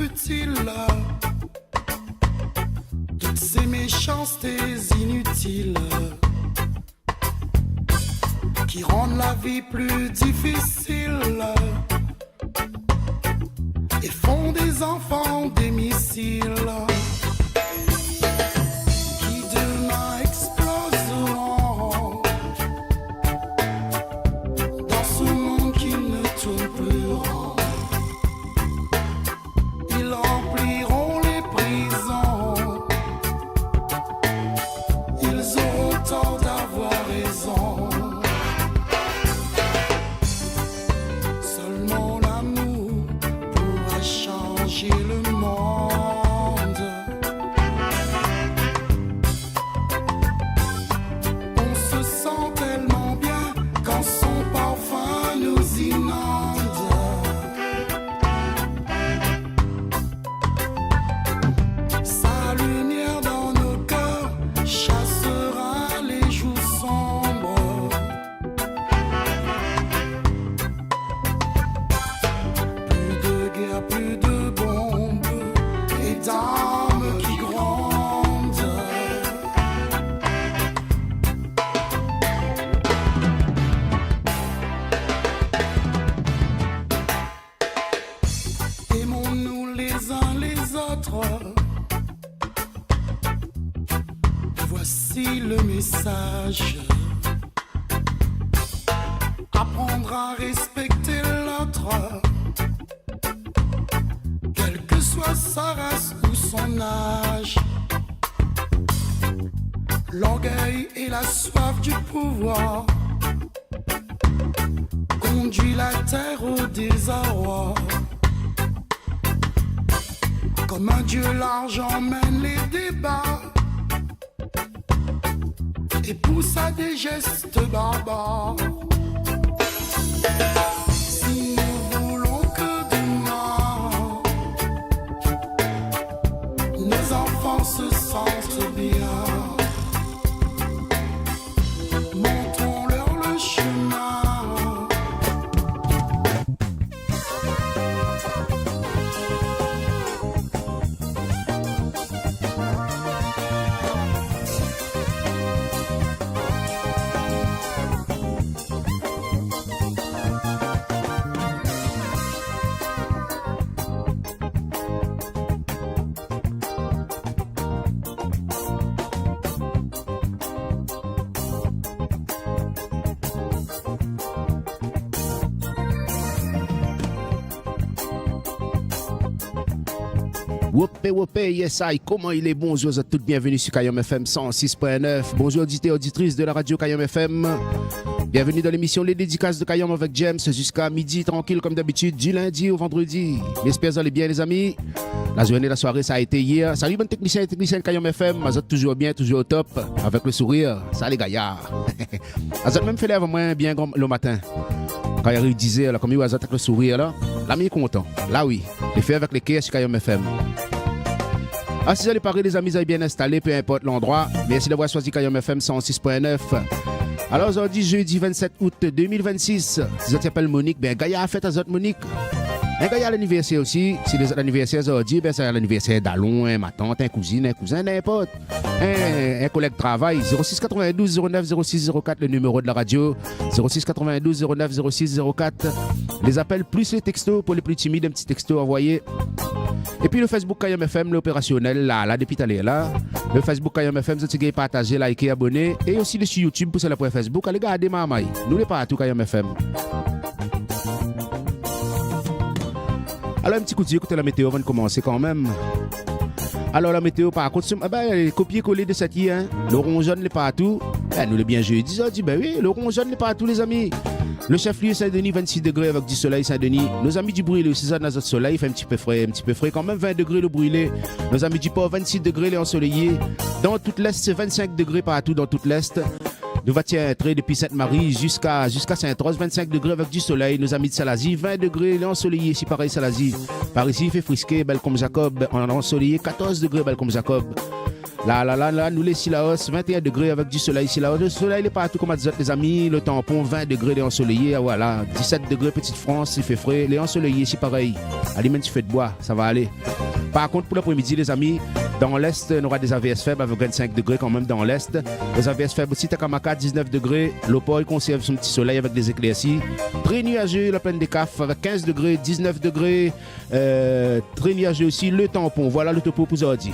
futile, toutes ces méchancetés inutiles qui rendent la vie plus difficile et font des enfants des missiles qui demain exploseront dans ce monde qui ne tourne plus rond. Ils rempliront les prisons, ils auront tort d'avoir raison. Seulement l'amour pourra changer le monde. On se sent tellement bien quand son parfum nous inonde. Sa lumière dans nos cœurs chassera les jours sombres. Plus de guerre, plus de bombes et d'armes qui grondent. Aimons-nous les uns les autres. Voici le message. Apprendre à respecter l'autre, quelle que soit sa race ou son âge. L'orgueil et la soif du pouvoir conduit la terre au désarroi. Comme un dieu, l'argent mène les débats et pousse à des gestes barbares. Si nous voulons que demain nos enfants se sentent bien, montrons-leur le chemin. Wopé, yes I, comment il est? Bonjour à toutes, bienvenue sur Kayom FM 106.9. Bonjour auditeurs et auditrices de la radio Kayom FM. Bienvenue dans l'émission Les Dédicaces de Kayom avec James jusqu'à midi, tranquille comme d'habitude, du lundi au vendredi. J'espère que vous allez bien les amis. La journée, la soirée, ça a été hier. Salut bon technicien et technicienne Kayom FM. Vous êtes toujours bien, toujours au top, avec le sourire. Ça les gaillards. Vous êtes même fait l'air moins bien le matin. Quand il disait, là, comme il vous avec le sourire, là, l'ami est content. Là oui, les fait avec les quais sur Kayom FM. Ah, si vous allez parler, les amis, vous avez bien installé, peu importe l'endroit. Merci d'avoir choisi Kayom FM 106.9. Alors aujourd'hui, jeudi 27 août 2026, si vous appelez Monique, ben Gaïa a fait à votre Monique. Un Gaïa à l'anniversaire aussi. Si les anniversaires aujourd'hui, ben c'est l'anniversaire d'Alon, ma tante, un cousin, n'importe. Un collègue de travail. 06 92 09 06 04, le numéro de la radio. 06 92 09 06 04. Les appels plus les textos pour les plus timides, un petit texto envoyé. Et puis le Facebook Kayom FM, l'opérationnel, là, depuis tout à l'heure, là. Le Facebook Kayom FM, vous avez partagé, liké, abonné. Et aussi le sur YouTube, pour cela pour Facebook. Allez, regardez ma maille. Nous les partout Kayom FM. Alors, un petit coup de yeux, écoutez la météo avant de commencer quand même. Alors, la météo, par contre, copier-coller de cette hier, hein. Le rond jaune n'est pas partout. Nous, le bien jeudi, ça dit, ben oui, le rond jaune n'est pas partout, les amis. Le chef-lieu Saint-Denis, 26 degrés avec du soleil Saint-Denis. Nos amis du Brûlé aussi, ça dans notre soleil, il fait un petit peu frais quand même, 20 degrés le Brûlé. Nos amis du Port, 26 degrés les ensoleillés. Dans toute l'Est, c'est 25 degrés partout dans toute l'Est. Nous va entrer depuis Sainte-Marie jusqu'à Saint-Rose, 25 degrés avec du soleil. Nos amis de Salazie, 20 degrés les ensoleillés, ici pareil Salazie. Par ici, il fait frisqué, belle comme Jacob. On a ensoleillé, 14 degrés, belle comme Jacob. Là, nous laissons la hausse, 21 degrés avec du soleil ici là. Le soleil est partout comme à dire les amis. Le tampon, 20 degrés, les ensoleillés. Voilà, 17 degrés, Petite France, il fait frais. Les ensoleillés, c'est pareil. Aliments, tu fais de bois, ça va aller. Par contre, pour l'après-midi, les amis, dans l'est, on aura des AVS faibles avec 25 degrés quand même dans l'est. Les AVS faibles aussi, Takamaka, 19 degrés. L'Opol conserve son petit soleil avec des éclaircies. Très nuageux, la plaine des CAF avec 15 degrés, 19 degrés. Très nuageux aussi, le tampon. Voilà le topo pour aujourd'hui.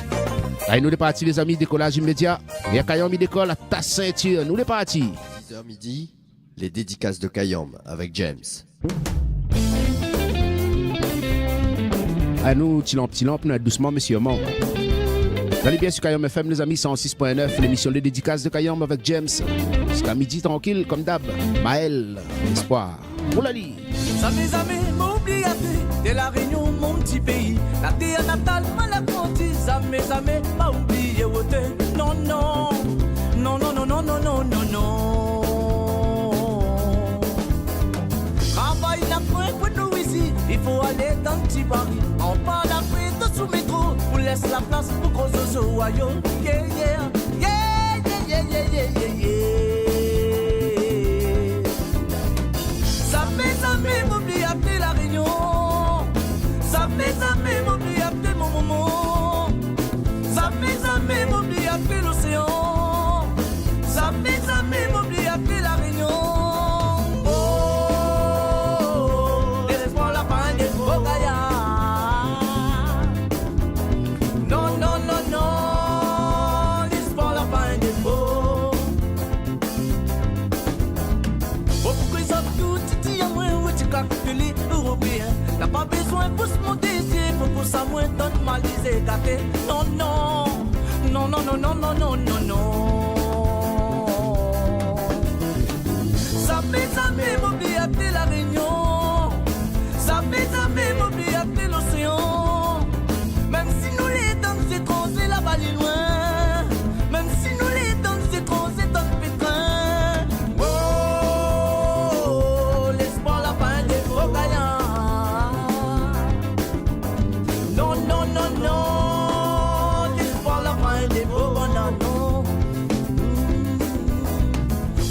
Allez, nous les partis, les amis, décollage immédiat. Il y a Kayom, il décolle à ta ceinture. Nous les partis. 10h midi, les dédicaces de Kayom avec James. À nous, petit lampe, nous doucement, monsieur Mon. Vous allez bien sur Kayom FM, les amis, 106.9, l'émission de dédicaces de Kayom avec James. Jusqu'à midi, tranquille, comme d'hab. Maël, espoir. Pour la lit. Ça mes amis, m'oublie de la Réunion, mon petit pays. La terre natale, ma la conti. Ça mes amis, m'a oublié wote. Non, non, non, non, non, non, non, non, non, non. Travail n'a point pour nous ici. Il faut aller dans le petit Paris. On parle après de sous métro. Pour laisse la place pour gros zozo. Ayo, yeah, yeah, yeah, yeah, yeah, yeah, yeah, yeah. Ça m'oublie appeler la Réunion. Ça m'oublie appeler mon moment. Ça m'oublie appeler l'océan. Ça m'oublie appeler la Réunion. Oh, l'espoir la fin des beaux gaillards. Non, non, non, non, l'espoir la fin des beaux. Oh, pourquoi ils ont tout dit à moi, où tu calcules européen. T'as pas besoin pour se monter, pour ça, moi, donne mal les gâtés. Non, non, non, non, non, non, non, non, non, non. Ça m'oublie appeler la Réunion. Ça m'oublie appeler l'océan. Même si nous les danses étrangers, la balle est loin. Même si nous les danses étrangers, dans le pétrin. Oh, l'espoir la fin des gros gaillards. Non, non, non, non, l'espoir la fin des gros bananos.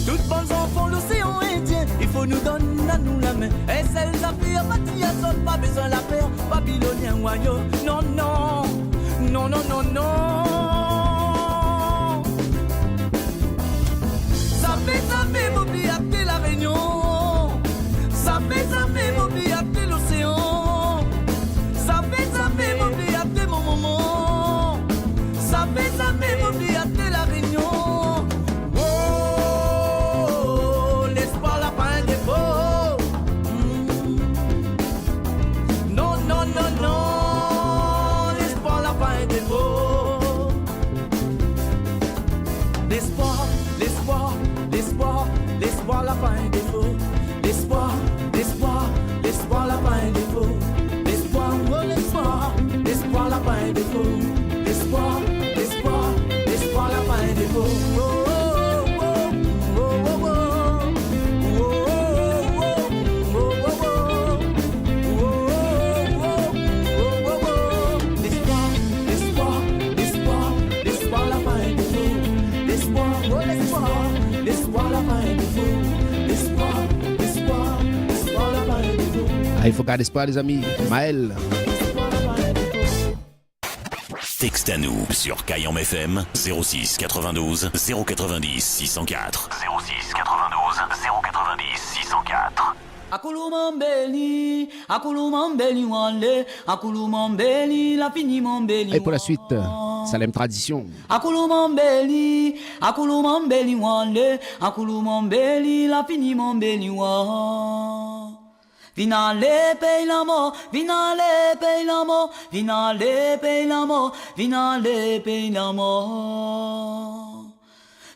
Toutes bonnes enfants, l'océan Indien, il faut nous donner à nous la main. Et celles affaires, Matia Sol, pas besoin la paix, Babylonien, Wayo. Non, non, non, non, non, non. Ça m'oublie appeler la Réunion. Ça m'oublie appeler l'océan. Ça m'oublie appeler mon moment. Ça m'oublie appeler la Réunion. Oh, l'espoir la fin des beaux. Non, non, non, non, l'espoir la fin des beaux. L'espoir, l'espoir, l'espoir, l'espoir la fin des beaux. L'espoir, l'espoir, l'espoir la fin des beaux. L'espoir, oh l'espoir, l'espoir la fin des beaux. L'espoir, l'espoir, l'espoir la fin des beaux. Oh, oh, oh, oh, oh, oh. L'espoir, l'espoir, l'espoir, l'espoir la fin des beaux. L'espoir, oh l'espoir, l'espoir la fin des beaux. L'espoir, l'espoir, l'espoir la fin des beaux. Ah, il faut garder espoir, les amis. Maël. Texte à nous sur Kayom FM 06 92 090 604. 06 92 090 604. Akulumambeli, akulumambeli wale, akulumambeli la fini mambeli. Et pour la suite, Salem Tradition. Akulumambeli, akulumambeli wale, akulumambeli la fini mambeli wa. Vinale paye la mort, vinale paye la mort, vinale paye la mort, vinale paye la mort.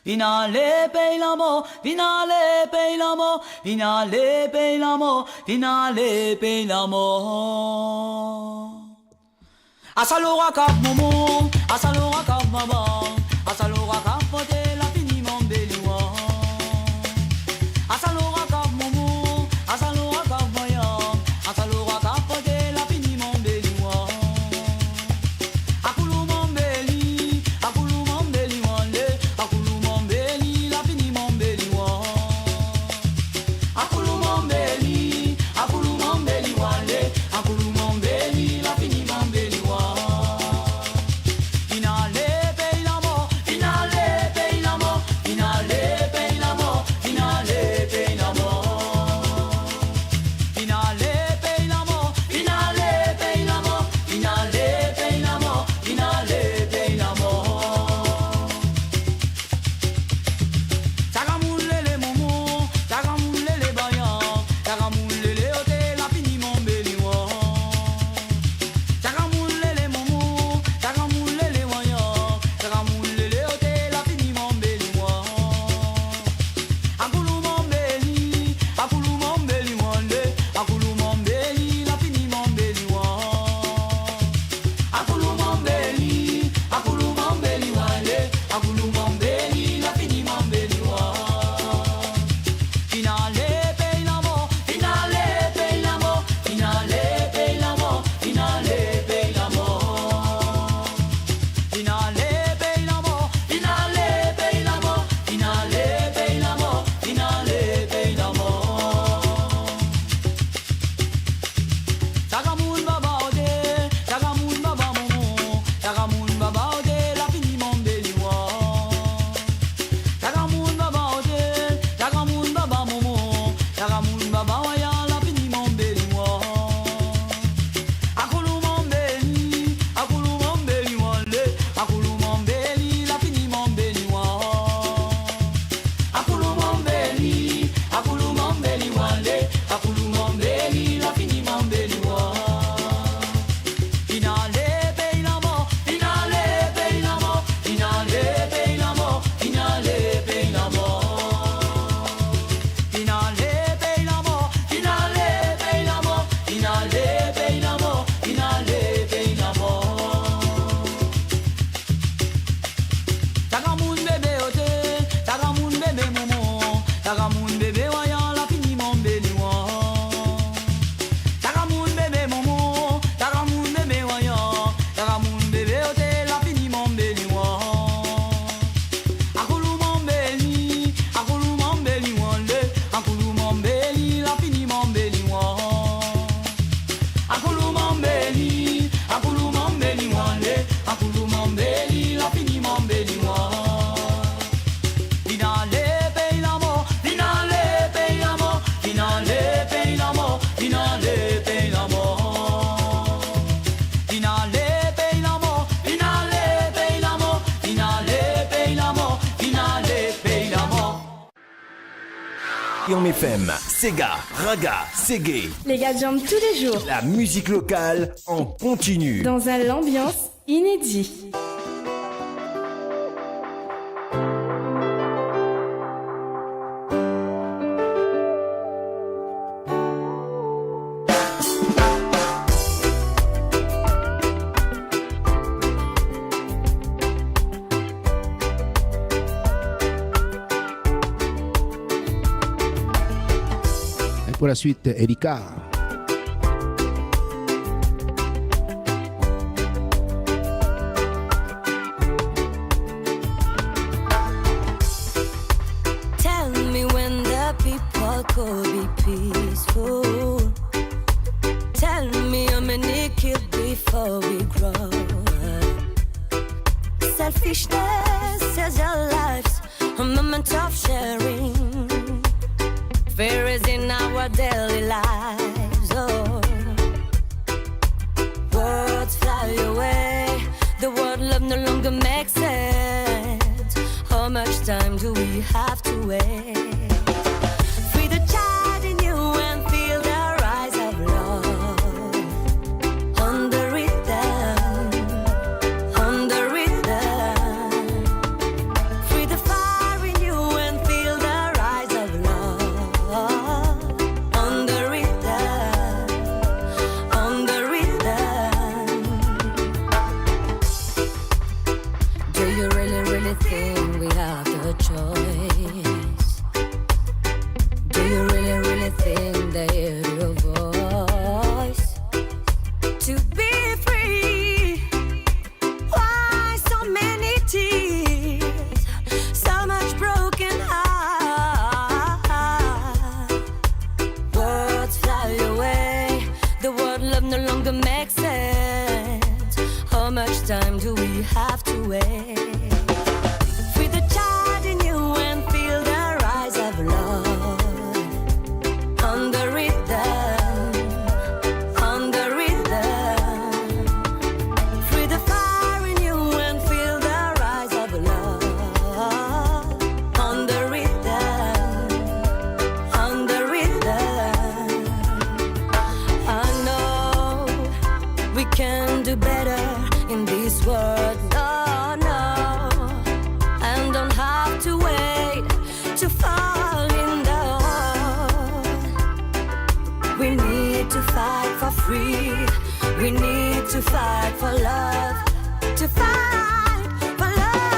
Vinale paye la mort, vinale paye la mort, vinale paye la mort, vinale paye la mort. Asalora cap momo, asalora cap maman, asalora cap pote la fini mambeliwa. Asalora cap momo, asalora cap voyant, asalora cap pote la fini mambeliwa. Akulu mambeli, akulu Kayom FM, Sega, Raga, Segé. Les gars jambent tous les jours. La musique locale en continu. Dans un ambiance inédit. Pour la suite, Erika. Tell me when the people could be peaceful. Tell me how many killed before we grow. Selfishness is our lives, a moment of sharing. Fear is in our daily lives, oh. Words fly away, the word love no longer makes sense. How much time do we have to wait? Free the child in you and feel the rise of love. On the rhythm, on the rhythm. Free the fire in you and feel the rise of love. On the rhythm, on the rhythm. Do you really, really think we have the choice? Do you really, really think they hear your voice? To be free, why so many tears? So much broken heart. Words fly away, the word love no longer makes sense. How much time do we have to wait? Free the child in you and feel the rise of love. On the rhythm, on the rhythm. Free the fire in you and feel the rise of love. On the rhythm, on the rhythm. I know we can do better in this world. No, no, and don't have to wait to fall in love. We need to fight for free. We need to fight for love. To fight for love.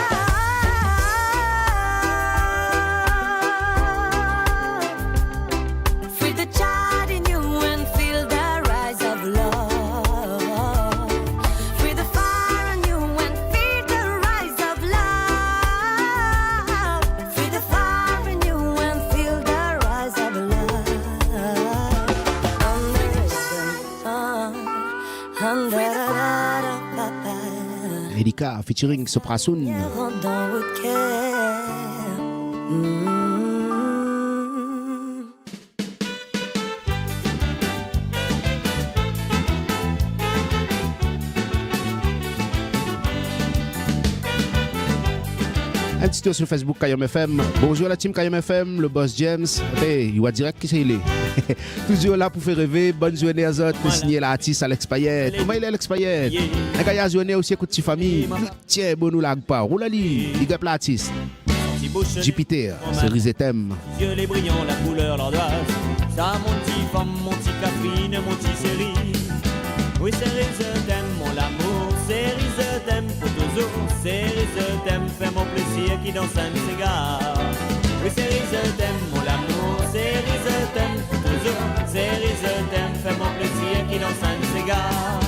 Free the child in you and feel the rise of love. Free the fire in you and feel the rise of love. Free the fire in you and feel the rise of love. Erika featuring Soprasun. Don't we care? Un petit tour sur Facebook Kayom FM. Bonjour la team Kayom FM, le boss James. Hey, il va direct qui c'est il est. Toujours là pour faire rêver. Bonne journée à autres. Signé l'artiste Alex Payette. Comment il est Alex Payette? Un gars a journée aussi écoute petite famille. Tiens, bon nous lag pas. Roulali, big up l'artiste. Jupiter, cerise et thème. Yeux les brillants, la couleur, l'ordoise. Ça, mon petit femme, mon petit Catherine, mon petit cerise. Oui, cerise, t'aime, mon amour. Cerise, t'aime, potozo. Cerise, t'aime, fais mon plaisir qui danse un cigare. Oui, cerise, t'aime, mon amour. Cerise, t'aime, potozo. Cerise, t'aime, fais mon plaisir qui danse un cigare.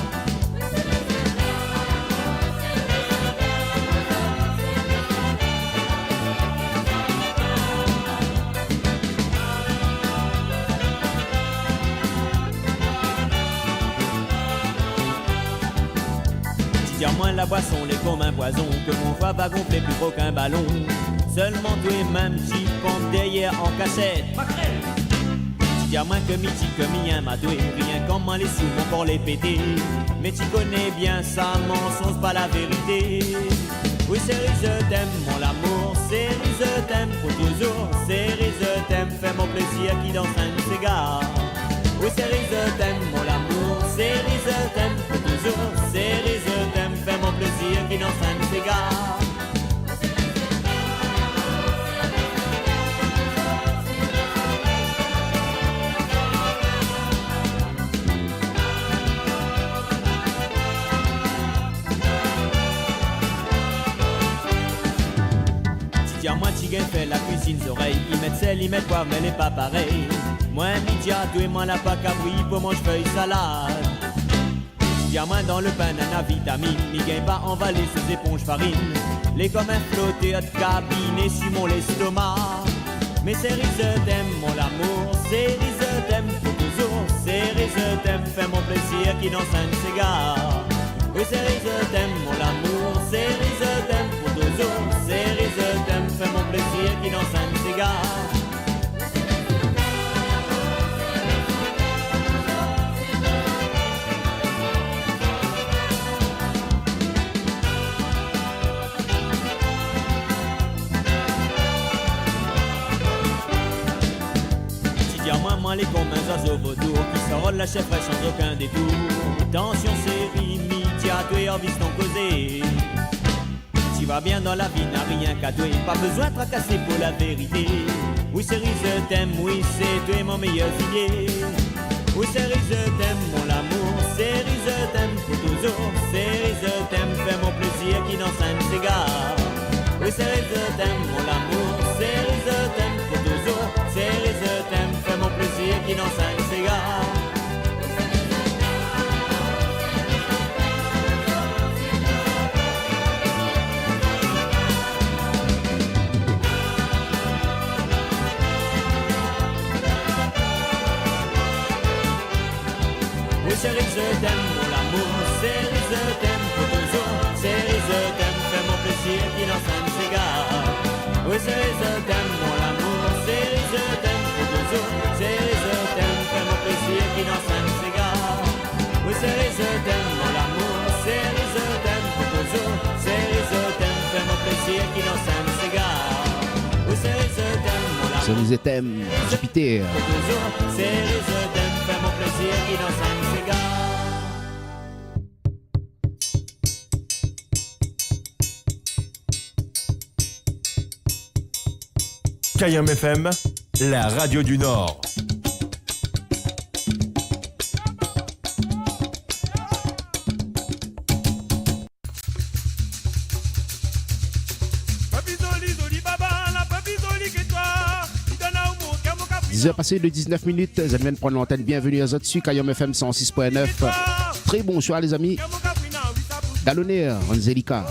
Tire-moi la boisson, les comme un poison, que mon foie va gonfler plus gros qu'un ballon. Seulement toi et même petit pompe derrière en cassette. Tire-moi que midi, que mien m'a doué, rien comment les sous vont pour les péter. Mais tu connais bien ça, mensonge pas la vérité. Oui, cerise, t'aime, mon amour, série je t'aime pour toujours, série je t'aime, fais mon plaisir qui danse un cigare. Oui série je t'aime mon amour, série je t'aime pour toujours, série je t'aime, fais mon plaisir qui danse un cigare. Moi tu fait la cuisine oreilles, ils mettent sel, ils mettent poivre, mais elle est pas pareil. Moi midi à tout et moi la pas cabri pour manger feuille salade. Moi dans le pain à vitamine, il gagne pas emballé sous éponge farine. Les comme un flotté à cabine et sur mon l'estomac. Mais série je t'aime mon amour, série je t'aime pour toujours, série je t'aime, fais mon plaisir qui danse un cigare. Oui série je t'aime mon amour, série je t'aime pour toujours, série je t'aime, fais mon plaisir qui danse un cigare. Moi les comme un oiseau vautour qui s'enrôle la chèvre sans aucun détour. Attention série, média, toi et envie ton causer. Tu vas bien dans la vie, n'a rien qu'à douer, pas besoin de tracasser pour la vérité. Oui série je t'aime, oui c'est toi mon meilleur gibier. Oui série je t'aime mon amour, série je t'aime pour toujours, série je t'aime, fais mon plaisir qui danse un cigare. Oui série je t'aime mon amour, série je t'aime pour toujours, série je t'aime, fais mon plaisir qui danse un cigare. Oui chérie je t'aime mon amour, série je t'aime pour toujours, série je t'aime, fais mon plaisir qui danse un cigare. Oui série je t'aime mon amour, série je t'aime pour toujours, série je t'aime, fais mon plaisir qui danse un cigare. Oui série je t'aime mon amour, série je t'aime pour toujours, série je t'aime, fais mon plaisir qui danse un cigare. Oui série je t'aime mon amour, série je t'aime, Jupiter. Pour toujours, série je t'aime, fais mon plaisir qui danse un cigare. Kayam FM, la radio du Nord. Passé de 19 minutes, je viens de prendre l'antenne. Bienvenue à dessus Kayam FM 106.9. Très bonsoir les amis. Dalonner, Angelica.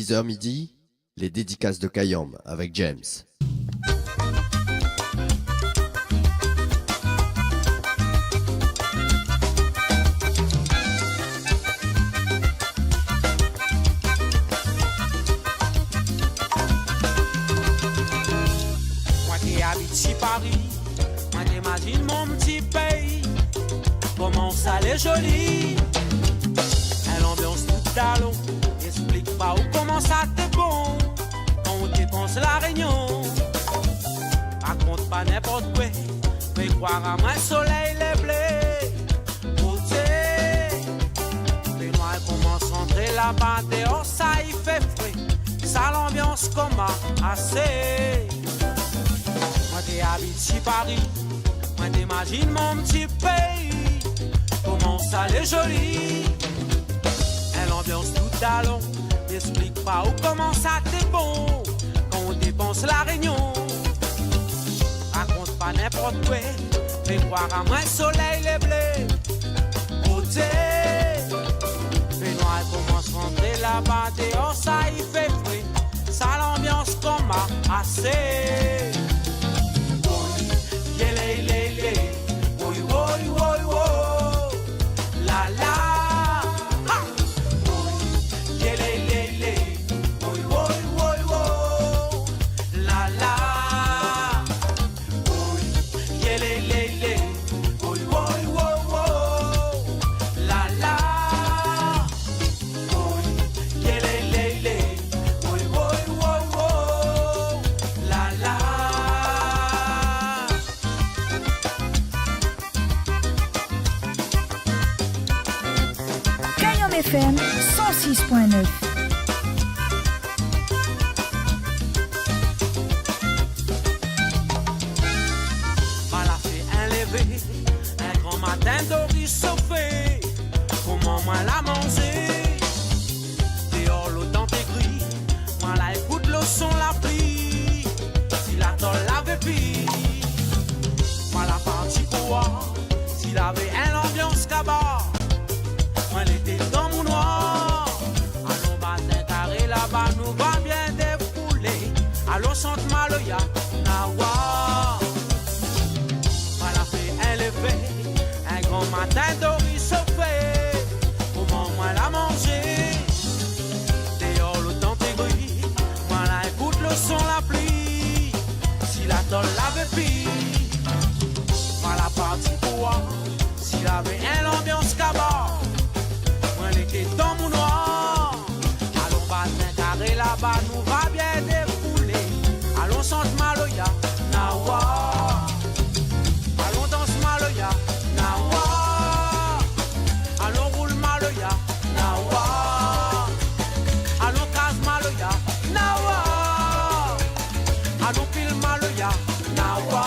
10h midi, les dédicaces de Kayom avec James. Moi qui habite sur Paris, moi t'imagine mon petit pays, comment ça l'est joli. L'ambiance tout talon, explique pas où comment ça t'est bon, quand on dépense la réunion. Raconte pas n'importe quoi, fais croire à moi soleil les blés. Côté, fais-moi commence à entrer là-bas dehors, ça y fait frais, ça l'ambiance comme assez. Moi t'es habite sur Paris, moi t'imagine mon petit pays, comment ça l'est joli. L'ambiance tout talon, n'explique pas où comment ça t'est bon, quand on dépense la réunion. Raconte pas n'importe quoi, fais croire à moi soleil les blés. Côté, fais-moi commence à rentrer là-bas dehors, ça y fait frais, ça l'ambiance comme assez. La la. FM 106.9. Voilà fait un lever, un grand matin d'Ori sauvé. Comment moi la manger? Dehors l'eau dans tes gris, moi la écoute le son la pluie. Si la tôle l'avait pris, moi la partie pour s'il avait un ambiance cabas. Moi l'été dans mon noir. Allons matin carré là-bas, nous va bien défouler. Allons chante Maloya, Nawa. Voilà fait un lever, un grand matin d'Ori sauvé. Comment moi la manger? Dehors le temps est gris, moi la écoute le son la pluie. Si la tôle l'avait pris, moi la partie pour s'il avait un ambiance cabas. Dans mon noir, allons battre carré là-bas, nous va bien défouler. Allons chante Maloya, Nawa. Allons danse Maloya, Nawa. Allons roule Maloya, Nawa. Allons casse Maloya, Nawa. Allons pile Maloya, Nawa.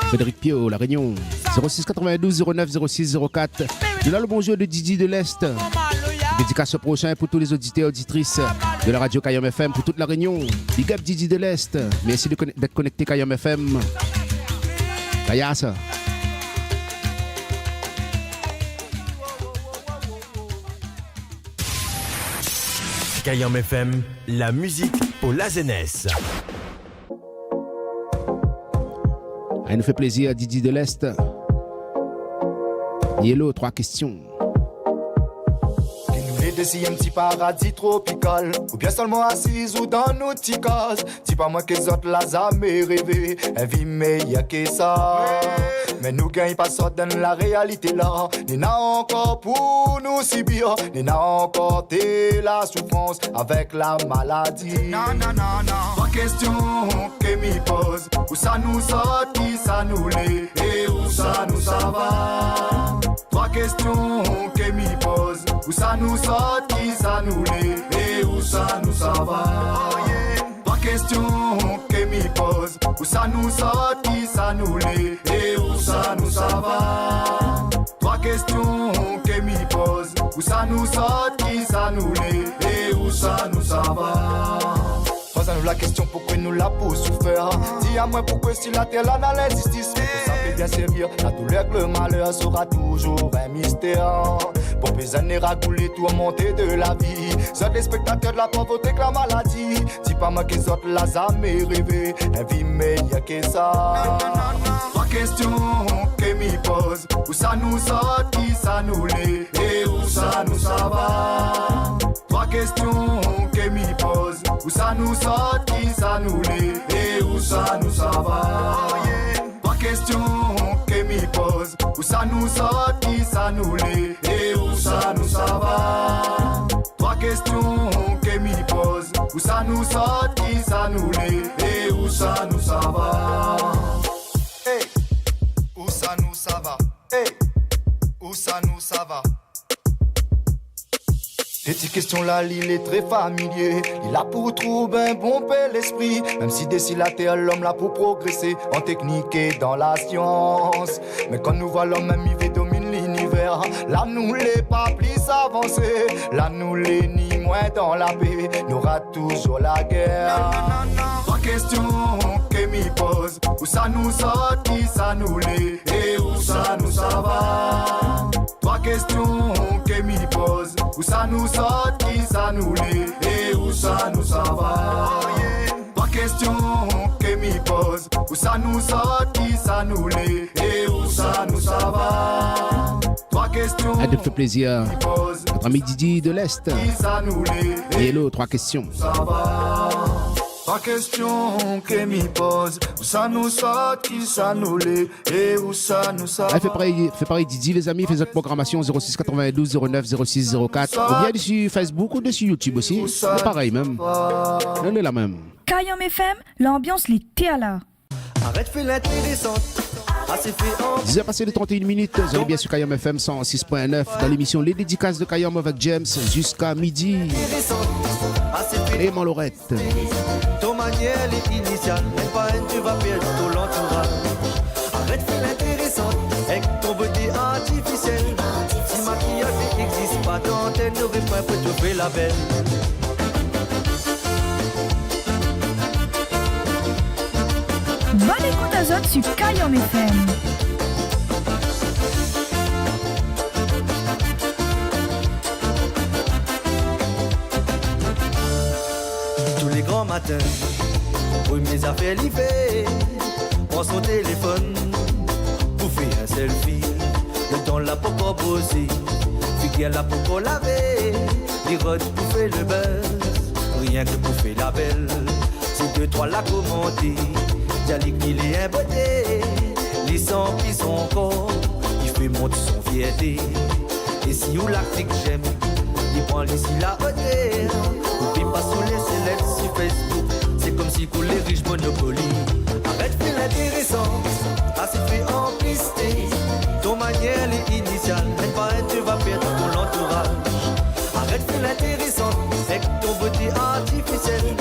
Frédéric Pio, La Réunion, 06 92 09 06 04. De là le bonjour de Didi de l'Est. Dédicace prochain pour tous les auditeurs et auditrices de la radio Kayom FM pour toute la Réunion. Big up Didi de l'Est. Merci d'être connecté Kayom FM. Kayasa. Kayom FM, la musique pour la jeunesse. Il nous fait plaisir, Didi de l'Est. Yellow, 3 questions. d'ici un petit paradis tropical, ou bien seulement assise ou dans nos petits cases. Dis pas moi que les autres la jamais rêvé, un vie meilleure que ça. Mais nous gagnons pas ça dans la réalité là. Ni n'a encore pour nous si bien, ni n'a encore t'es la souffrance avec la maladie. Non, non, non, non. Pas question que m'y pose, où ça nous sort, qui ça nous l'est, et où ça nous ça va. Trois questions que m'y pose, où ça nous sort, qui ça nous l'est, et où ça nous ça va. Trois questions que m'y pose, où ça nous sort, qui ça nous l'est, et où ça nous ça va. Trois questions que m'y pose, où ça nous sort, qui ça nous l'est, et où ça nous ça va. Pose à nous la question pourquoi nous la pour souffrir. Dis à moi pourquoi si la terre là dans l'injustice. Ça fait bien servir, la douleur que le malheur sera toujours un mystère. Pour les années ragoulées, tout remonter de la vie. Soit les spectateurs de la pauvreté que la maladie. Dis pas moi que les autres la jamais rêvé, un vie meilleure que ça. Trois questions que m'y pose, où ça nous sort, qui ça nous l'est, et où ça nous ça va. Trois questions que m'y pose, où ça nous sort, qui ça nous l'est, et où ça nous ça va. Trois questions que m'y pose, où ça nous sort, qui ça nous l'est, et où ça nous ça va. Trois questions que m'y pose, où ça nous sort, qui ça nous l'est, et où ça nous ça va. Hey, où ça nous ça va. Hey, où ça nous ça va. Ces petites questions là, il est très familier. Il a pour trouver un bon bel esprit. Même si d'ici la terre, l'homme là pour progresser en technique et dans la science. Mais quand nous voit l'homme même, il domine l'univers. Là, nous l'est pas plus avancé. Là, nous l'est ni moins dans la paix. N'aura toujours la guerre. Trois questions que m'y pose, où ça nous sort, qui ça nous l'est, et où ça nous ça va. Trois questions que m'y pose, où ça nous sort, qui ça nous l'est, et où ça nous ça va. Trois questions que m'y pose, où ça nous sort, qui ça nous l'est, et où ça nous ça va. Trois questions. Elle te fait plaisir. Notre ami Didi de l'Est. Qui ça nous l'est, et hello, trois questions. Ça va. Trois questions que m'y pose, où ça nous sort, qui ça nous l'est, et où ça nous ça va. Elle fait pareil Didi, les amis, faites votre programmation 06 92 09 06 04. Ou bien dessus Facebook ou dessus YouTube aussi. C'est pareil même. On est la même. Kayom FM, l'ambiance l'était là. Arrête, fais l'intéressante. 10h passées de 31 minutes, vous allez bien sur Kayom FM 106.9 dans l'émission Les Dédicaces de Kayom avec James jusqu'à midi. Et Lorette. Ton manière est initiale, mais pas un tu vas perdre tout l'entourage. Arrête, fais l'intéressante, avec ton beauté artificielle. Si maquillage n'existe pas dans tes n'aurais pas pour te faire la belle. Bonne écoute à Zot sur Kayom FM. Tous les grands matins, oui mes affaires livrées, prends son téléphone, pour faire un selfie. Le temps là pour pas bosser, figure là pour pas laver, les rods pour faire le buzz, rien que pour faire la belle. C'est 2-3 la commenter. Jalik il est un beauté, les sangs qui sont encore, il fait monter son fierté. Et si ou l'Afrique j'aime, il prend l'ici la hauteur. Oublie pas sur les célèbres sur Facebook, c'est comme si pour les riches monopoly. Arrête fait l'intéressant, assez fait en pisté. Ton manière est initiale, même pas un tu vas perdre ton entourage. Arrête fait l'intéressant, avec ton beauté artificielle.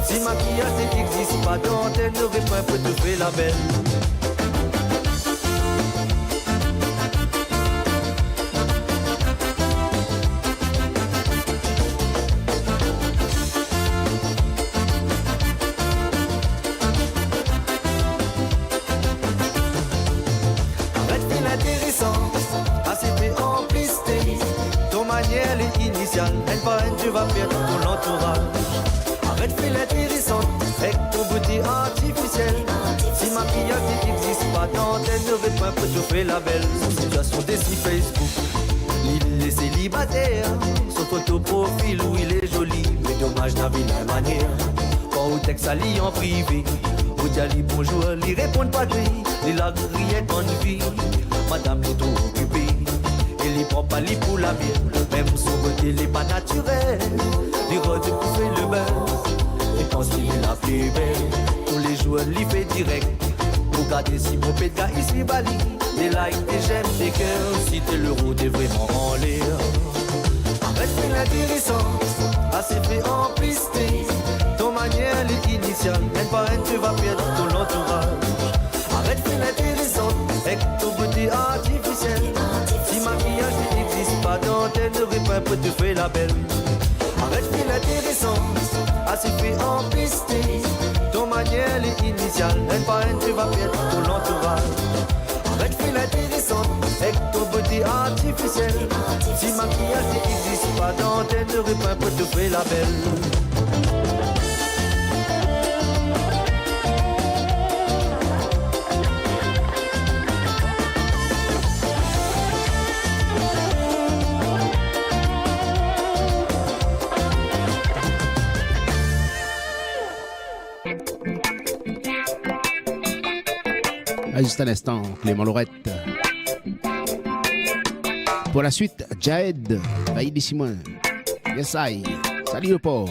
Si maquillage n'existe pas dans tes n'aurais pas pour te faire la belle. Arrête fait l'intéressant, assez fait en pisté. Ton manière est initiale, elle va être tu vas perdre ton entourage. Arrête fais l'intéressant, avec ton beauté artificielle. Si maquillage n'existe pas dans tes n'aurais pas pour te faire la belle. Situation des si Facebook, Il est célibataire, son photo profil où il est joli, mais dommage n'a vu la manière. Pas au texte ali en privé, où dit bonjour, il répond pas de il la grillette en vie. Madame est trop occupée, il est prend pas lit pour la bière, même son côté n'est pas naturel. Il redécouvre le buzz, il pense qu'il est la plus belle. Tous les jours, il fait direct. Pour garder si mon pédga ici Bali, des likes, des j'aime, des cœurs. Si t'es l'euro, t'es vraiment en l'air. Arrête de l'intéressant, assez fait en piste. Ton manière, est initiale, même pas un, tu vas perdre ton entourage. Arrête de l'intéressant, avec ton beauté artificielle. Si maquillage n'existe pas dans tes repas, peut te faire la belle. Arrête de l'intéressant, assez fait en piste. Ton manière est initiale, un par un tu vas perdre ton entourage. Arrête de l'intéressant, avec ton beauté artificielle. Si maquillage n'existe pas dans tes repas, peut te faire la belle. Juste un instant, Clément Lorette. Pour la suite, Jaed, Vaïdi Simon. Yes, I. Salut le port.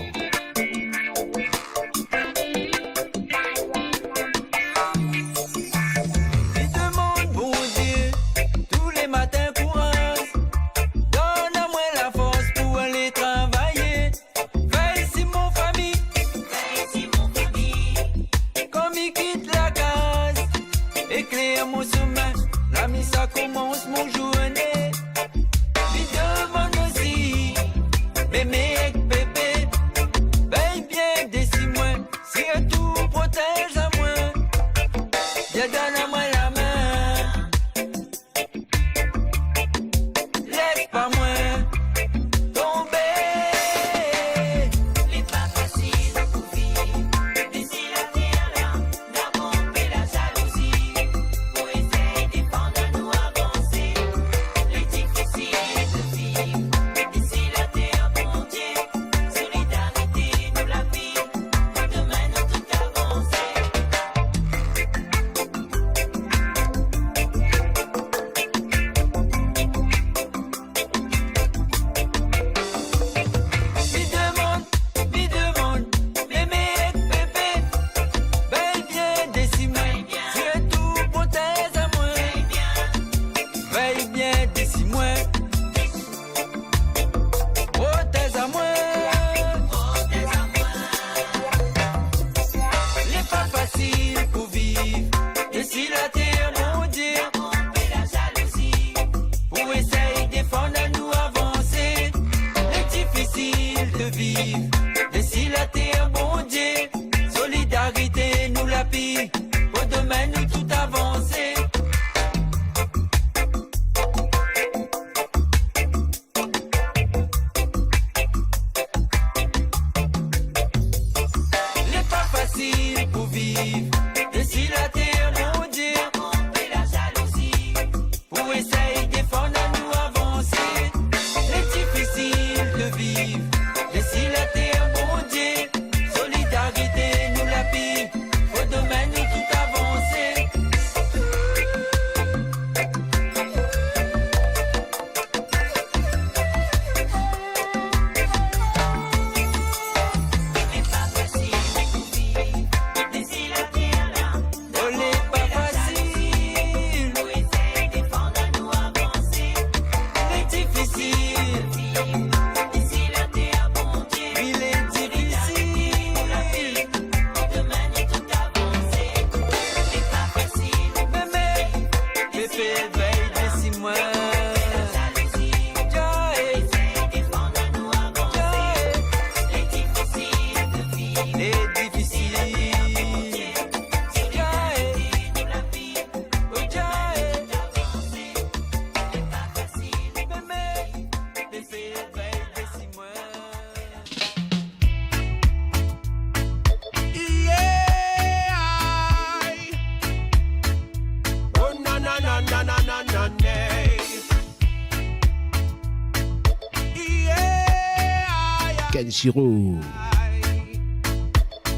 Kenshiro.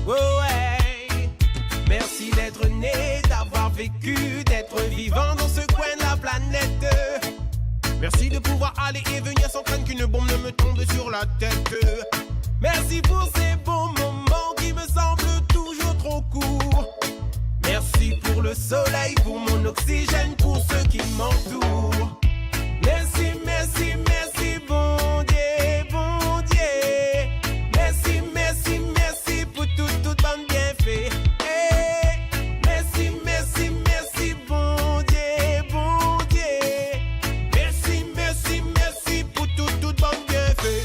Oh ouais. Merci d'être né, d'avoir vécu, d'être vivant dans ce coin de la planète. Merci de pouvoir aller et venir sans craindre qu'une bombe ne me tombe sur la tête. Merci pour ces bons moments qui me semblent toujours trop courts. Merci pour le soleil, pour mon oxygène, pour ceux qui m'entourent. Merci, merci, merci, bon Dieu, bon Dieu. Merci, merci, merci pour tout bon bienfait. Hey. Merci, merci, merci, bon Dieu, bon Dieu. Merci, merci, merci pour tout bon bienfait.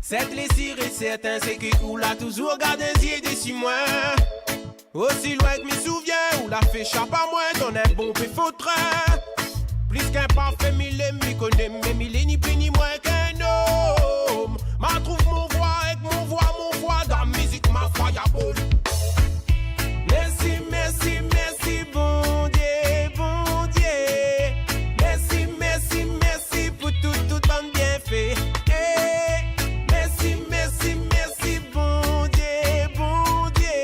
Cette blessure est certain, c'est qui ou l'a toujours gardé un yeux dessus moi. Aussi loin que me souviens, ou la fait chape à moi, donne un bon peu fautre. Plus qu'un parfait, mille m'y connaît, mais mille ni plus ni moins qu'un homme. Ma trouve mon voix, avec mon voix, dans la musique, ma foi, y'a beau. Merci, merci, merci, bon Dieu, bon Dieu. Merci, merci, merci pour tout bon bienfait. Hey. Merci, merci, merci, bon Dieu, bon Dieu.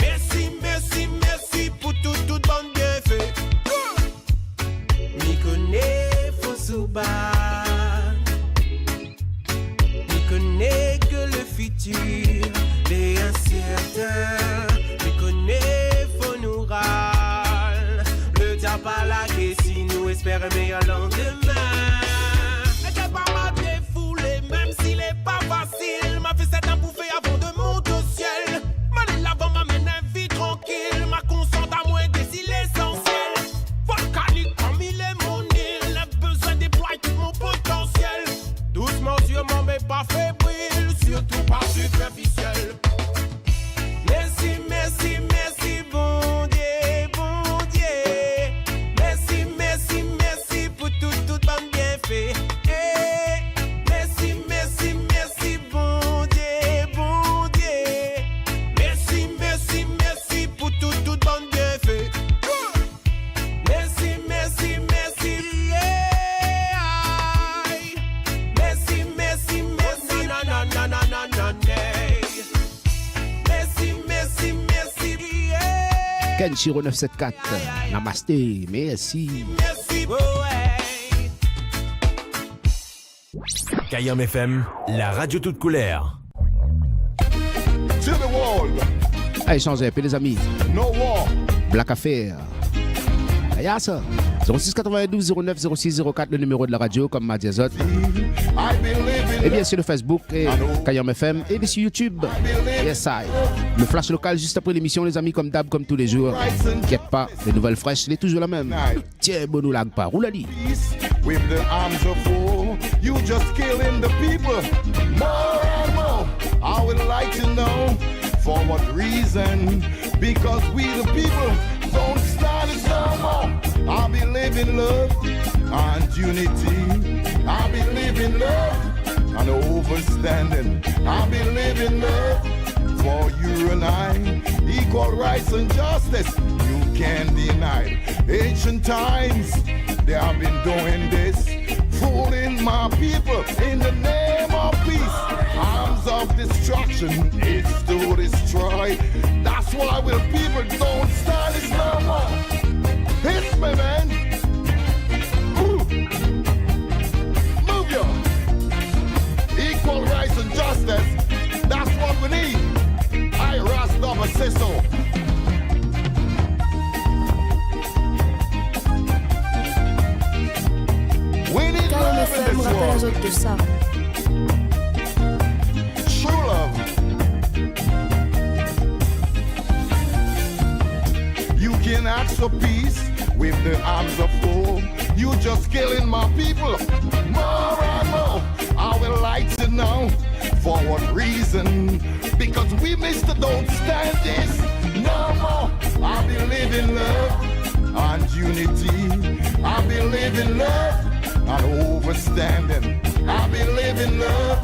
Merci, merci, merci pour tout bon bienfait. M'y connais, faut soubar. M'y connais que le futur est incertain. M'y connais, faut nous râler. Le diable pas là que si nous espérons meilleur lendemain. Et j'ai pas m'a défoulé, même s'il est pas facile. M'a fait cette bouffée avant de monter au ciel. M'aller l'avant m'amène un vie tranquille. Ma conscience à moins des îles essentielles. Volcanique comme il est mon île. J'ai besoin de déployer tout mon potentiel. Doucement, sûrement, mais pas fébrile. Surtout pas superficiel. Merci, merci, merci, bon Dieu, bon Dieu. Merci, merci, merci pour tout bon bienfait. Hey. Merci, merci, merci, bon Dieu, bon Dieu. Merci, merci, merci pour tout bon bienfait. Merci, merci, merci, yeah. Merci, merci, merci, na. Merci, merci, merci, yeah. Kenshiro 974. Namasté, merci. Merci, ouais. Kayam FM, la radio toute couleur. To the wall. Allez, changez un peu les amis. No war. Black Affair. Y'a ça. 06 92 09 06 04, le numéro de la radio, comme m'a dit Azot. Et bien sur le Facebook, Kayam FM, et sur YouTube. Yes, I. Le flash local juste après l'émission, les amis, comme d'hab, comme tous les jours. T'inquiète pas, les nouvelles fraîches, les toujours la même. Tiens, bon, nous lag pas. Roulali. With the arms of war, you just killing the people. More and more, I would like to know for what reason. Because we the people don't stand it no more. I believe in love and unity. I believe in love and overstanding. I believe in love for you and I. Equal rights and justice, you can't deny. Ancient times, they have been doing this, fooling my people in the name of peace. Arms of destruction, it's to destroy. That's why we people don't stand it no more. Hit me, man. Ooh. Move your equal rights and justice. That's what we need. I Rasta say so. We need love in this world. True love. You can ask for peace with the arms of war. You just killing my people. More and more, I would like to know for what reason. Because we Mr. Don't stand this no more. I believe in love and unity. I believe in love and overstanding. I believe in love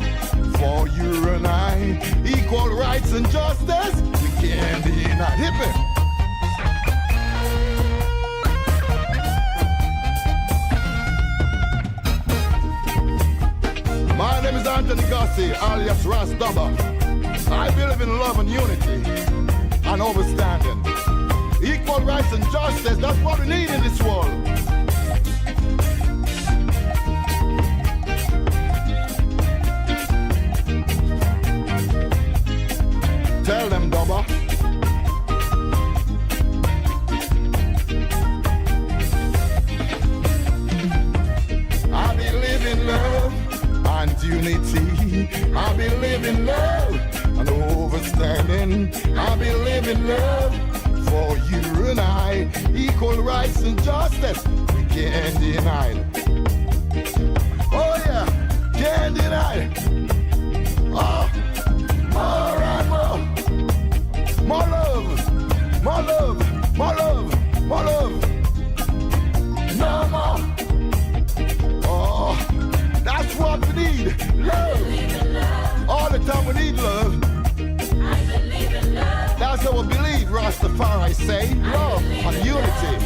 for you and I. Equal rights and justice, we can't deny. Hip it. My name is Anthony Goss. Selassie, alias Ras Dubba. I believe in love and unity and overstanding. Equal rights and justice, that's what we need in this world. Tell them, Dubba. I believe in love and unity. I believe in love and overstanding. I believe in love for you and I. Equal rights and justice, we can't deny it. Oh yeah, can't deny it. Oh, all right, more love, more love, more love, more love. No more. Oh, that's what we need. Love. All the time we need love. That's how we believe, Rastafari say. Love and unity.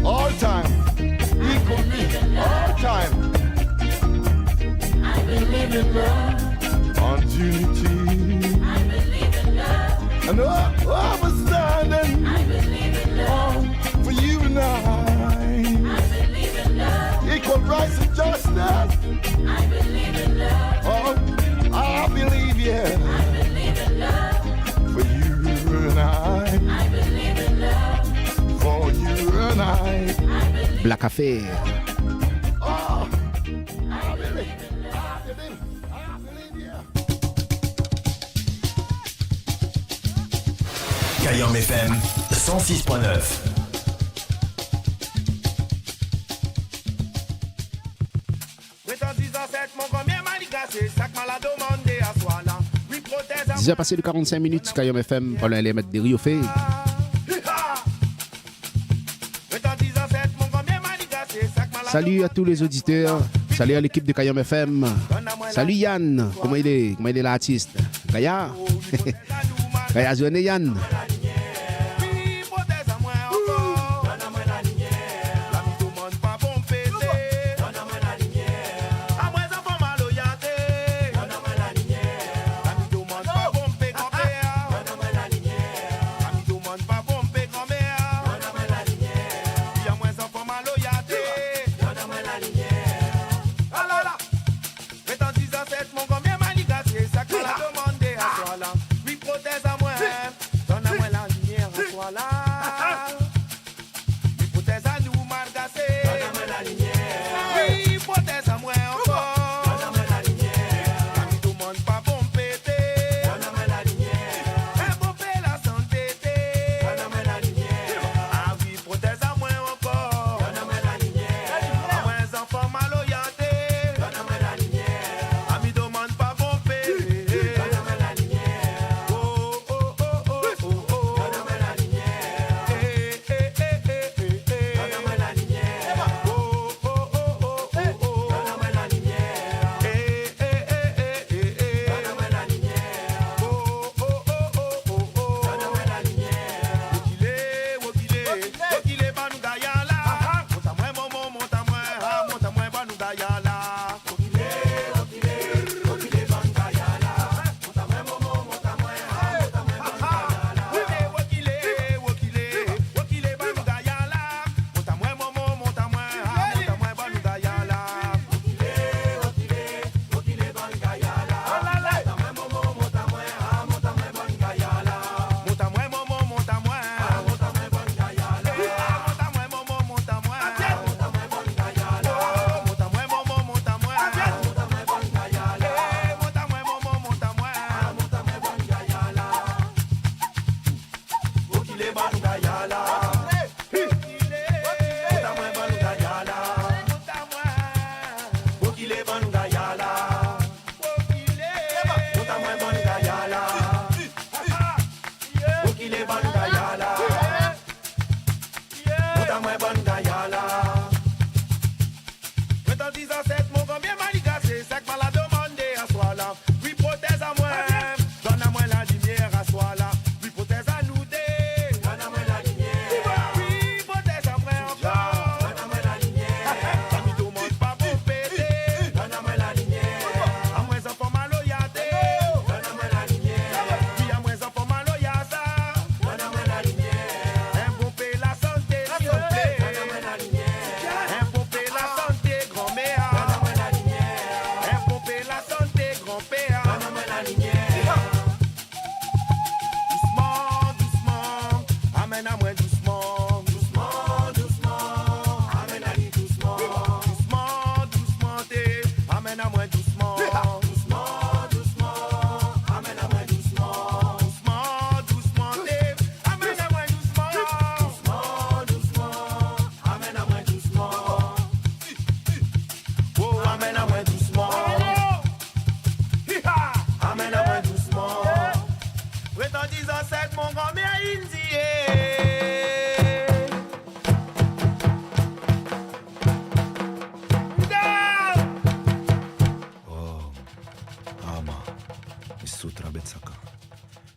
All time. Equal me. All time. I believe in love and unity. I believe in love and understanding. I believe in love for you and I believe in love. Equal rights and justice. I believe in love. Oh, I believe, yeah. I believe in love for you and I believe in love for you and I. Black Affair. Oh, I believe, I believe, yeah. Kayam FM 106.9. Déjà passé de 45 minutes, Kayam FM, pour les mettre des rios fait. Salut à tous les auditeurs, salut à l'équipe de Kayam FM. Salut Yann, comment il est l'artiste? Kaya? Kaya Zouane Yann.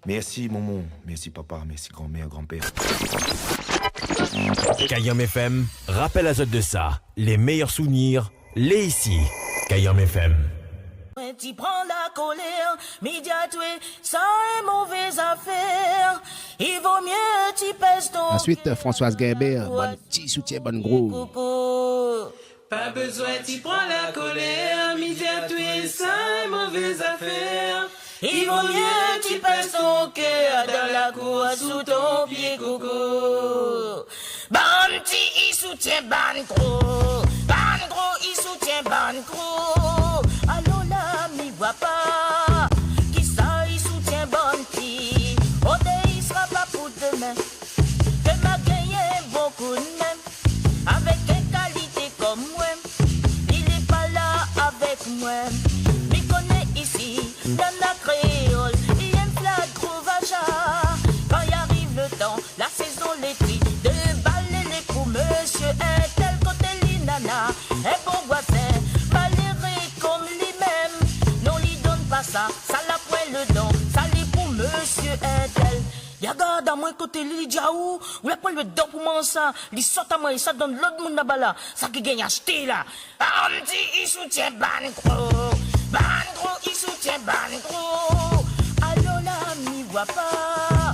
Merci maman, merci papa, merci grand-mère, grand-père. Kayam FM, rappel à de ça. Les meilleurs souvenirs, les ici. Kayam FM. Tu prends la colère, médiatoué, ça est mauvaise affaire. Il vaut mieux tu pèses ton. Ensuite, Françoise Guébert, bon petit soutien, bon gros. Pas besoin, tu prends la colère, médiatoué, ça est mauvaise affaire. Il vaut mieux tu pèses ton cœur dans la cour sous ton pied coco. Ban petit, il soutient ban gros. Ban gros, il soutient ban gros. Allô là, m'y voit pas. Qui ça, il soutient ban petit. Oh, il sera pas pour demain. Que m'a gagné beaucoup de même. Avec une qualité comme moi. Il est pas là avec moi. M'y connaît ici, dans la créole. Il aime la gros quand il arrive le temps, la saison l'été, de balayer les pour monsieur un tel côté l'inana, un bon voisin, malheureux comme lui-même, non lui donne pas ça, ça la pointe le don, ça l'est pour monsieur un tel. Y'a garde à moi côté Lili Diaou, ou la pointe le don pour moi ça, il sort à moi et ça donne l'autre monde là-bas là, ça qui gagne acheter là. Andy il soutient ban gros, il soutient ban gros. Allô là, m'y voit pas.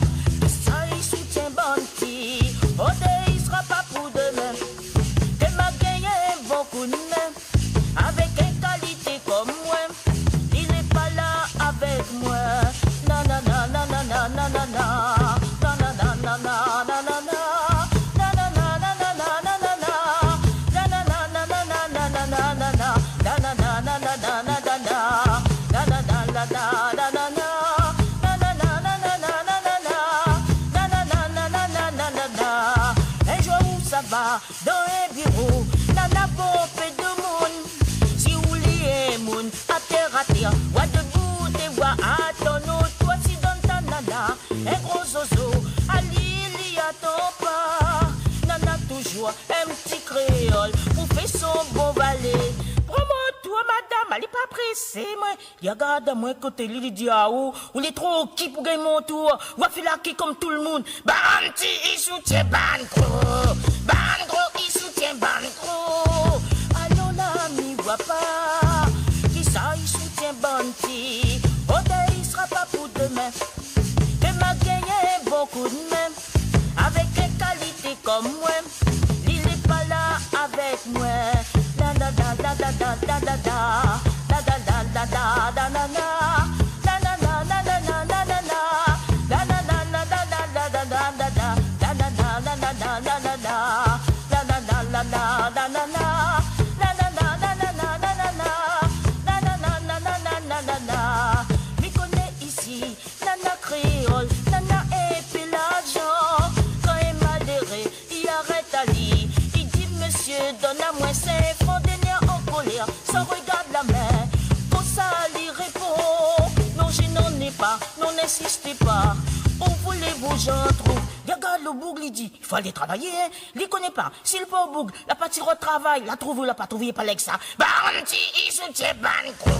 Ça, il soutient Banti. Oh, il sera pas pour demain. Que m'a gagné beaucoup de même. Avec une qualité comme moi. Il n'est pas là avec moi. Na na na na na na na na na. Na na na na na na na na. Na na na na na na na na na. Na na na na na na na na na na. Na na na na na na na na na. Na na na na na na na na. Dans un bureau, nana pompe de monde. Si vous voulez monde, à terre, wa debout et wa à ton autre. Toi si dans ta nana, un gros zozo, Ali, il y a ton pas. Nana toujours un petit créole, pour faire son bon balai. Prends-moi, madame, elle est pas pressée, moi. Y'a garde à moi côté Lili Diaou, ou les trop qui pour gagner mon tour, ou à faire la qui comme tout le monde. Banti, il soutient ban gros. Ban gros, il soutient ban gros. Allô là, m'y voit pas. Qui ça, il soutient Banti. Oh, il sera pas pour demain. Que m'a gagné beaucoup de même. Avec une qualité comme moi. Il est pas là avec moi. Da da da da da da da da da. Da da da da da da da da. Da da da da da da da da da. Da da da da da da da da da da. Da da da da da da da da da. Da da da da da da da da. Da da da da da da da da da. Da da da da da da da da da. M'y connaît ici, nana créole, nana épée l'argent. Quand il m'a déré, il arrête à lui. Il dit monsieur, donne à moi 5 francs des nerfs en colère. Ça regarde la main, pour ça il répond. Non, je n'en ai pas, non n'insistez pas. Où voulez-vous j'en trouve? Regarde le bougle, il dit, il faut aller travailler, hein. Il connaît pas. S'il pas au bougle, la partie au travail, la trouve ou la pas trouvé, pas avec ça. Banti, il soutient Banco.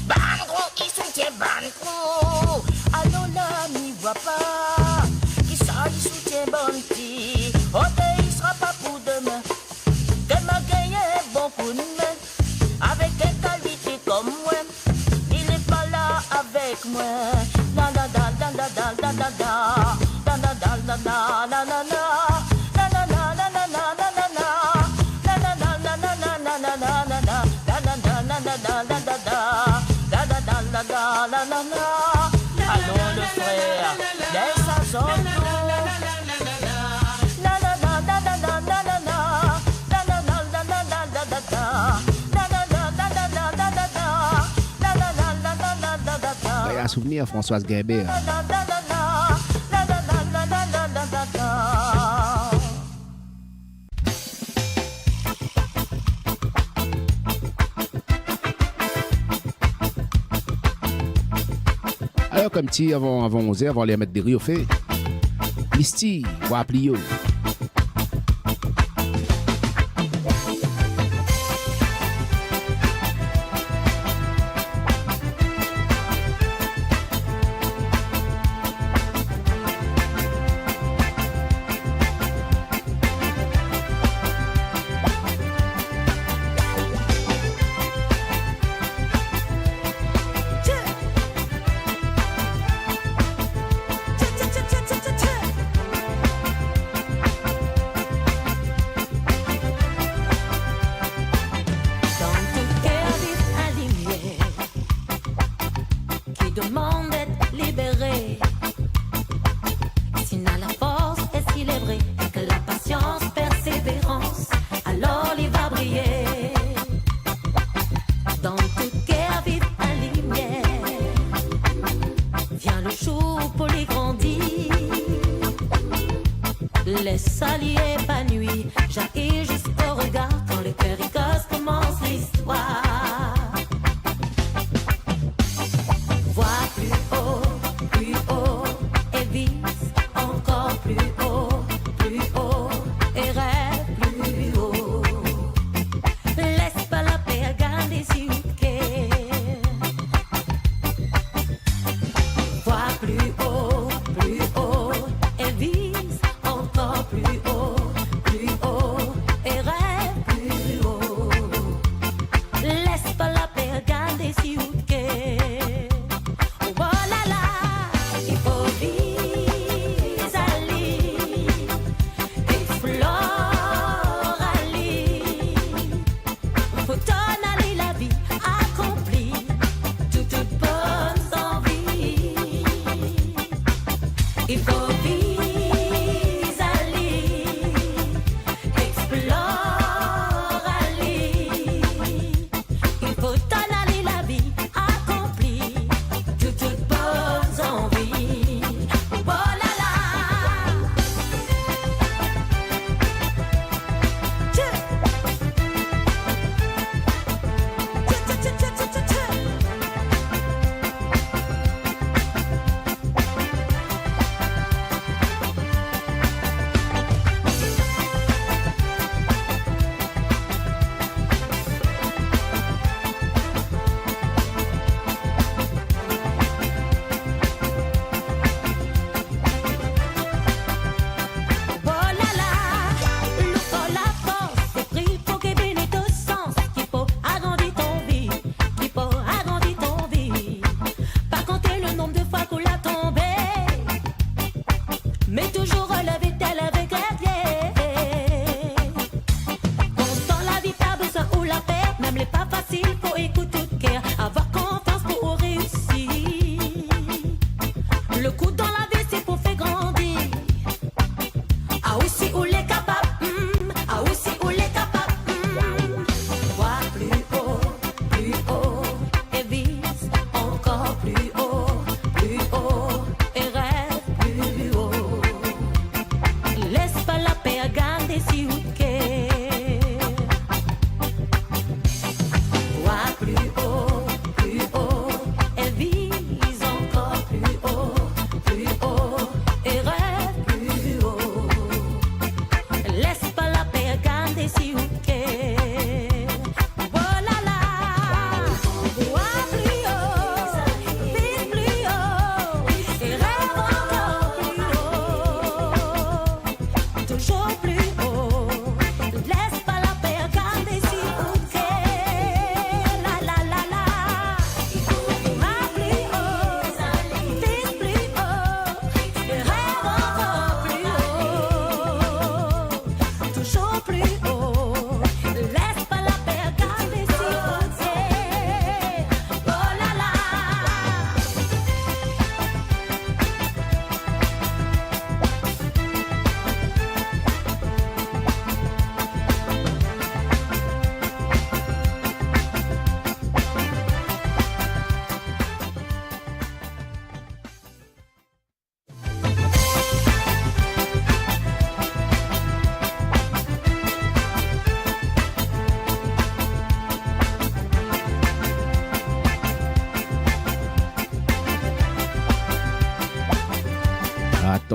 Banco, il soutient Banco. Allô là, m'y voit pas. Qui ça, il soutient Banti. Oh, il sera pas pour demain. Que m'a gagné beaucoup de main. Avec une qualité comme moi. Il est pas là avec moi. Da da da da da da da da da. Da da da da da da da da. Da da da da da da da da da. Da da da da da da da da da da. Da da da da da da da da da. Da da da da da da da da. Allons le frère, laisse à son tour. Da da da da da da da da da. Da da da da da da da da da. Da da da da da da da da da. Da da da da da da da da da. Il y a un souvenir, Françoise Guébert. Alors, comme petit, avant 11h, avant de les mettre des riz au fait, Misty, Waplio.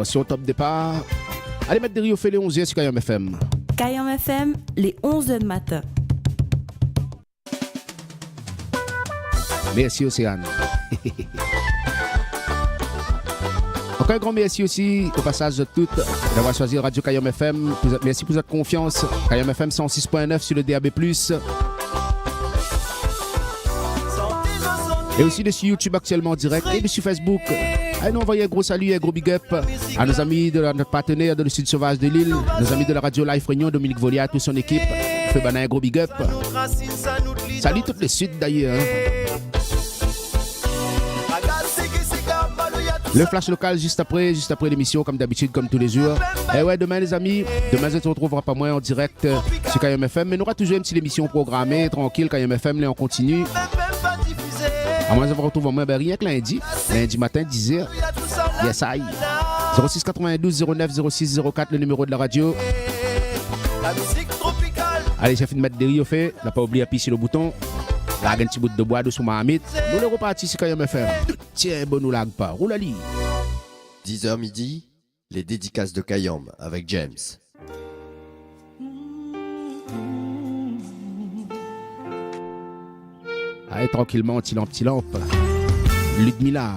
Attention, top départ. Allez mettre des Rio fait les 11h sur Kayom FM. Kayom FM, les 11h de matin. Merci Océane. Encore un grand merci aussi au passage de toutes d'avoir choisi Radio Kayom FM. Merci pour votre confiance. Kayom FM 106.9 sur le DAB+. Et aussi sur YouTube actuellement en direct et sur Facebook. Allez nous envoyer un gros salut et un gros big up à nos amis de notre partenaire de le Sud Sauvage de Lille, nos amis de la radio Live Réunion, Dominique Volia, toute son équipe. Fait un gros big up. Salut toutes les Suds d'ailleurs. Le flash local juste après l'émission, comme d'habitude, comme tous les jours. Et ouais, demain les amis, demain je te retrouvera pas moins en direct sur Kayom FM. Mais nous aura toujours une petite émission programmée, tranquille, Kayom FM, là on continue. À moins de vous retrouver moi, rien que lundi matin, 10h. Yes, aïe. 06 92 09 06 04, le numéro de la radio. Allez, j'ai fini de mettre des riz au fait. N'a pas oublié d'appuyer sur le bouton. Là, un petit bout de bois de sous ma hamite. Nous le repartis sur Kayom FM. Tiens, bon, nous lag pas. Roule à lit. 10h midi, les dédicaces de Kayom avec James. Allez, tranquillement, petit lampe. Ludmilla.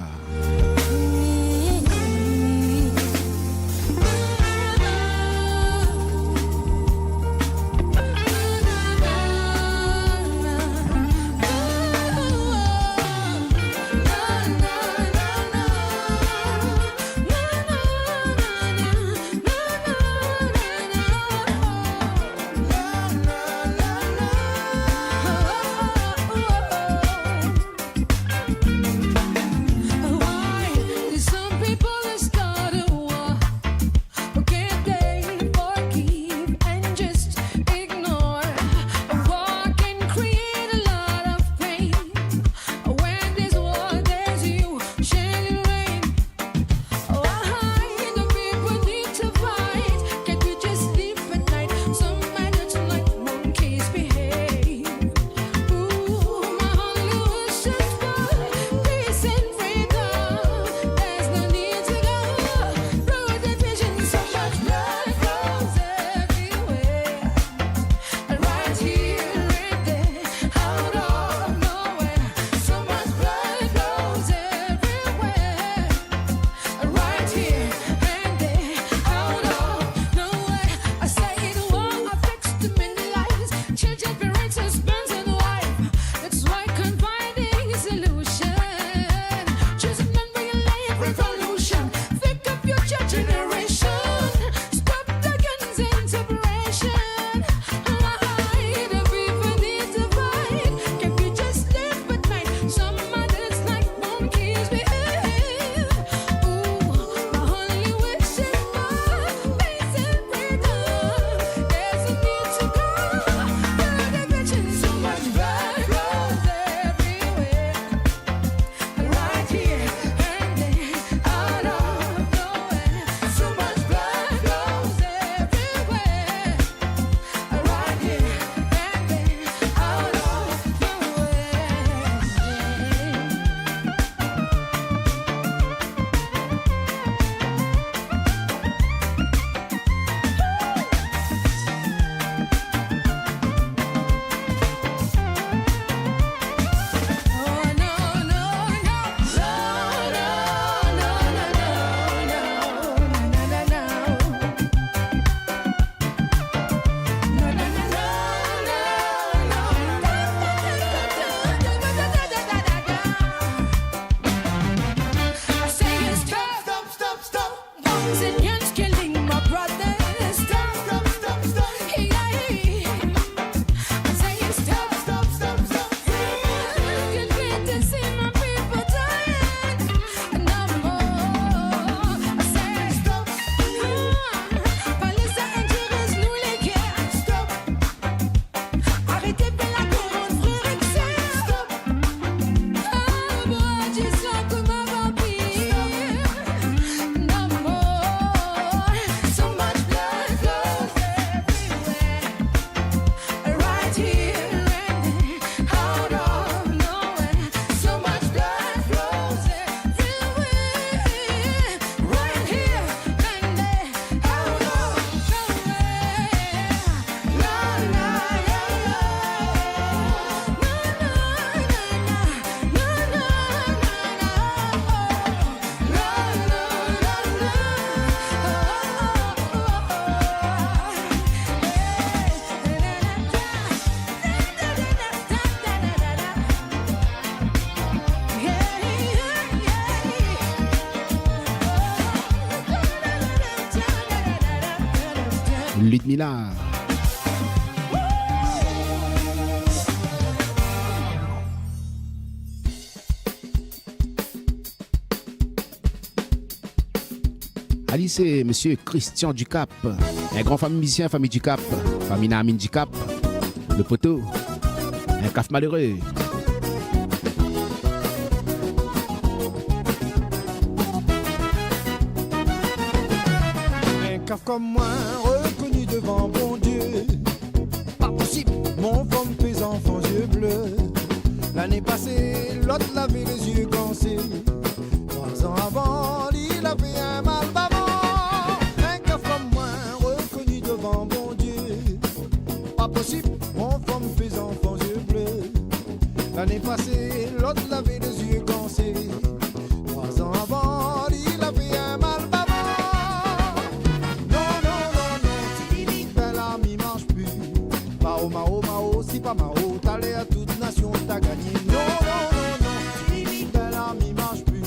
Ludmilla. Alice et monsieur Christian Ducap, un grand famille musicien, famille Ducap, famille Naamine Ducap, le poteau, un caf malheureux. Un caf comme moi, reconnu devant bon Dieu. Pas possible, mon femme fait enfants yeux bleus. L'année passée, l'autre l'avait les yeux cancés. 3 ans avant, il avait un mal bavant. Un caf comme moi, reconnu devant bon Dieu. Pas possible, mon femme fait enfants yeux bleus. L'année passée, l'autre l'avait les yeux cancés. 3 ans avant, il avait un mal bavant. Mao, Mao, si pas Mao, t'allais à toute nation, t'as gagné. Non, non, non, non, bel ami marche plus.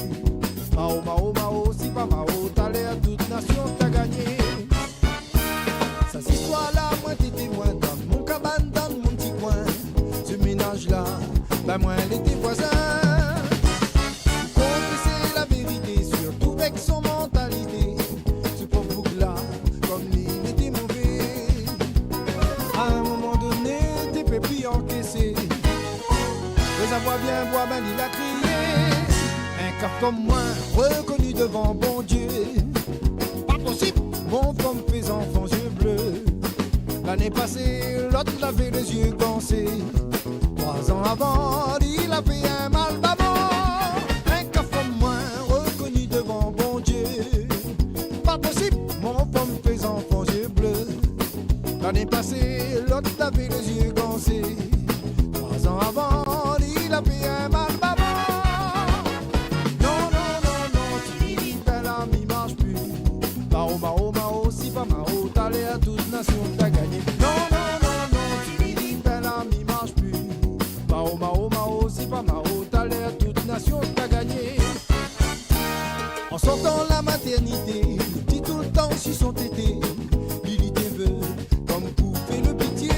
Mao, Mao, Mao, si pas Mao, t'allais à toute nation, t'as gagné. Ça, cette histoire-là, moi, t'es témoin dans mon cabane, dans mon petit coin. Ce ménage-là, ben moi, elle était voisin. Confesser la vérité, surtout avec son mentalité. Ce pauvre bouc-là, comme il était mauvais. À un moment donné, t'es pépi encaissé. Les avoir bien boire, ben il a crié. Un caf comme moi, reconnu devant bon Dieu. Pas possible, mon femme fait enfants yeux bleus. L'année passée, l'autre l'avait les yeux cancés. 3 ans avant, il avait un mal bavant. Un caf comme moi, reconnu devant bon Dieu. Pas possible, mon femme fait enfants yeux bleus. L'année passée, l'autre avait les yeux cancés. 3 ans avant, il avait un mal bavant. Non, non, non, non, tu dis bel ami marche plus. Mao, Mao, Mao, si pas Mao, t'allais à toute nation, t'as gagné. Non, non, non, non, tu dis bel ami marche plus. Mao, Mao, Mao, si pas Mao, t'allais à toute nation, t'as gagné. En sortant la maternité, il dit tout le temps sur son tété. Il te veut comme couper le pitié.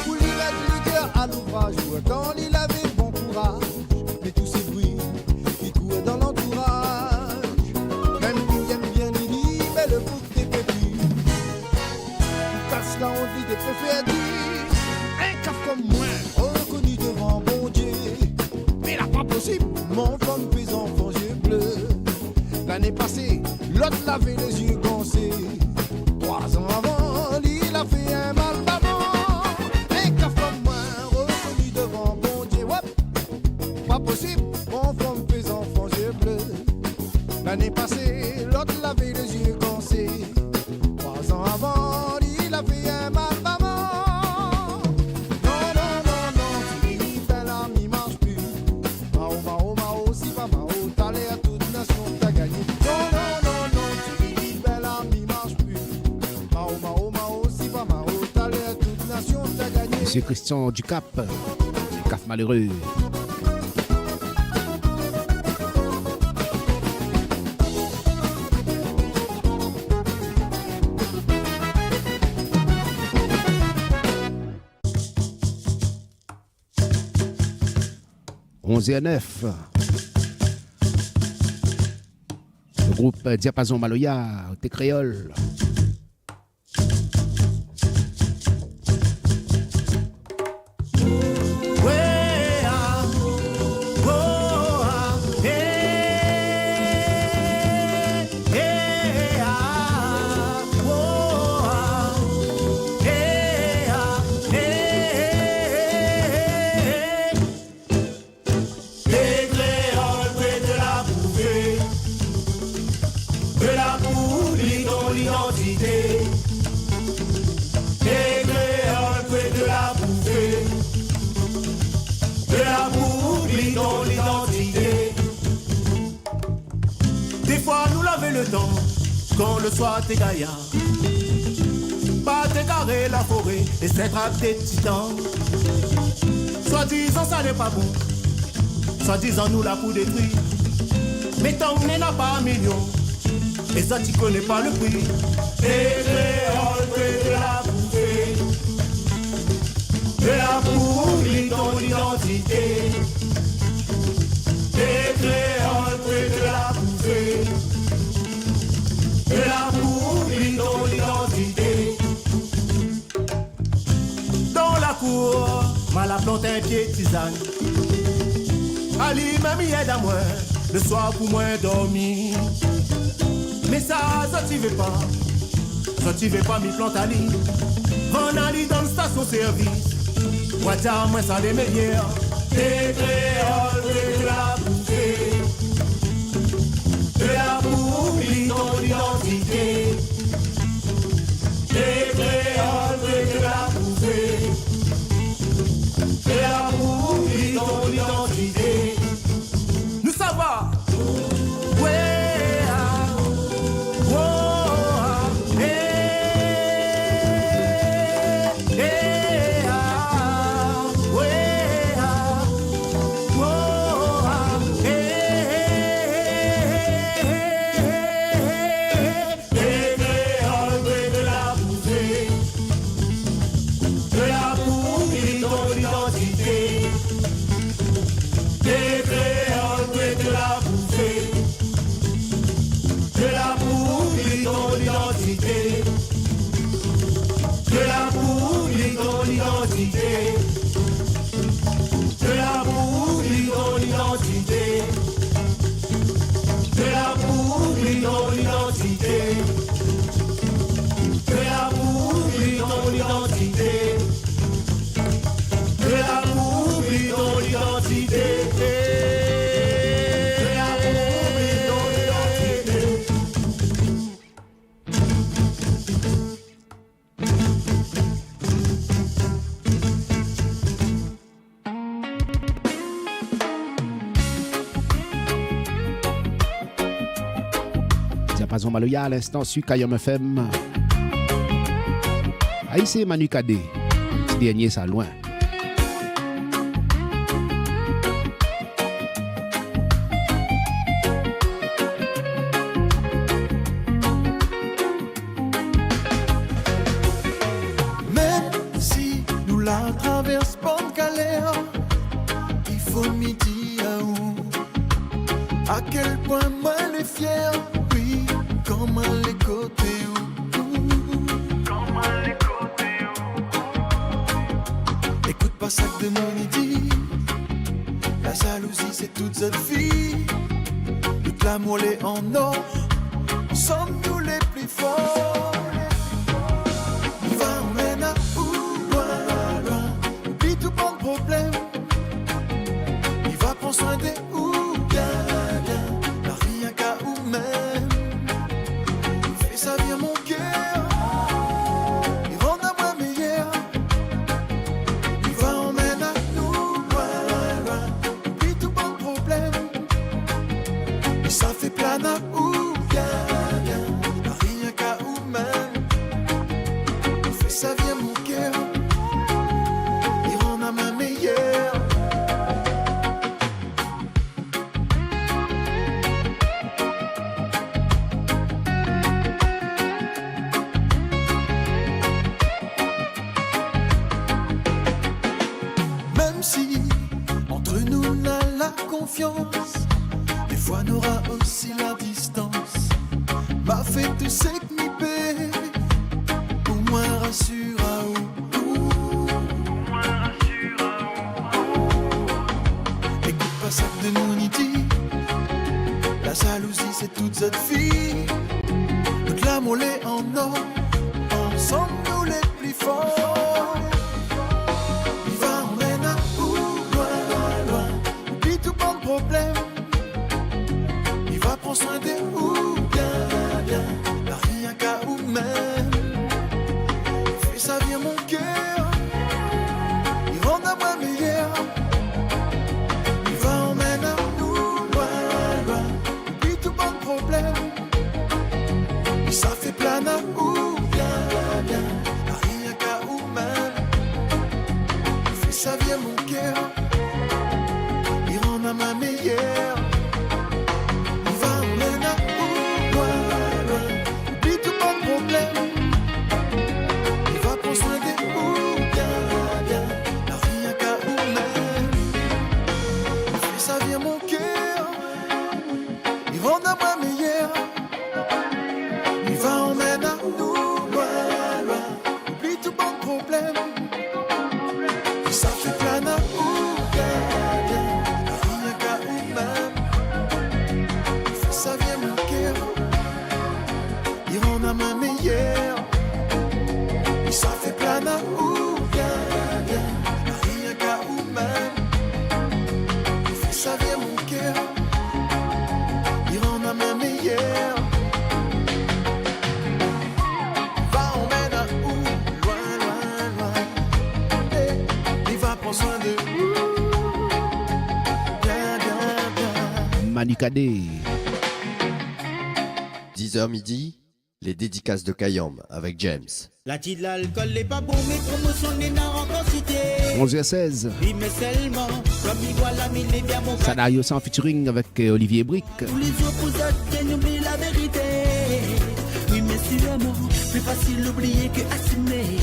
Pour lui mettre le cœur à l'ouvrage, quand il avait bon courage. Mais tous ces bruits qui courent dans l'entourage. Même qui aime bien il dit, mais le bouc des pépis. Casse là on dit des préfères dire. Un caf comme moi, reconnu devant bon Dieu. Mais là pas possible, mon femme fait enfants yeux bleus. L'année passée, l'autre l'avait les yeux cancés. 3 ans avant, il a fait un mal bavant. Un caf comme moi, reconnu devant bon Dieu. Ouais, pas possible, mon femme fait enfants yeux bleus. L'année passée, l'autre l'avait les yeux cancés. 3 ans avant, il a fait un mal bavant. Non, non, non, non, tu dis bel ami marche plus. Mao, Mao, Mao, si pas Mao, t'allais à toute nation, t'as gagné. Non, non, non, non, tu dis bel ami marche plus. Mao, Mao, Mao, si pas Mao, t'allais à toute nation, t'as gagné. Monsieur Christian Ducap, caf malheureux. « 11 et 9 ». Le groupe Diapason Maloya, Té Créole. Quand le soir t'es gaillard, pas t'égarer la forêt et s'être à des titans. Soit-disant ça n'est pas bon, soit-disant nous la pour détruire. Mais tant qu'on n'a pas un million, Et ça tu connais pas le prix. Et créole, de la bouffée. De la bouffe, ton identité. Et créole, de la bouffée. De la bouffe, ton identité. Dans la cour, mal a planté un pied tisane. Ali m'a mis aide à moi, le soir pour moi dormir. Mais ça tu veux pas, m'y plante Ali. On Ali dans la station service, Ouattara moi ça les meilleurs. Des créoles, de la bouffée. De la bouffe, ton identité. Des créoles, de la bouffée. De la bouffe, ton identité. Nous savoir. Ouais, oh, Diapason Maloya à l'instant sur Kayom FM. Aïe, Manu Kadé. Petit dernier, ça loin. Même si nous la traversons pas de galère, il faut midi à où. À quel point moi les fier, oui, comment les côtés où. Écoute pas ça que de mon dit, la jalousie c'est toute cette vie. Toute l'amour est en or, sommes-nous les plus forts. On va on mène à où, loin, loin, oublie tout bon problème. Il va prendre soin des où, bien, bien, la rien qu'à où même. Fais ça vient mon cœur, il rend à moi meilleur. Il va on mène à nous, loin, loin, oublie tout bon problème. Et ça fait plein à où, bien, bien, la rien qu'à où même. Fais ça vient mon cœur, il rend à ma meilleure. Même si entre nous on a la confiance, des fois on aura aussi la distance. M'a fait tout ce que m'y paie, pour moi rassure à où. Écoute pas ça que de nous ni dit, la jalousie c'est toute cette fille. Toute l'amour est en or, ensemble nous les plus forts. Il va on mène à où, loin, loin, loin, oublie tout bon problème. Il va prendre soin des où, bien, bien, la rien qu'à où même. Fais ça vient mon cœur, il rend à moi meilleur. Il va on mène à nous, loin, loin, oublie tout bon problème. Et ça fait plein à où, bien, bien, la rien qu'à où même. Fais ça vient mon cœur, il rend à ma meilleure. Il va on mène à où, loin, loin, a même hier. Et ça fait plein d'amour, bien. Rien qu'à ou même. Il fait chavirer mon cœur. Il en a même hier. Va on mène à où? Loin. Il va prendre soin de nous. Bien. Manicadé. 10h midi, les dédicaces de Kayam avec James. La tide l'alcool n'est pas bon, mais promotion n'est pas encore cité. 11h16. Oui, mais seulement, comme il voit la mine, bien mon Sanario sans featuring avec Olivier Brick. Tous les opposants n'oublient la vérité. Oui, mais sûrement, plus facile d'oublier que assumer.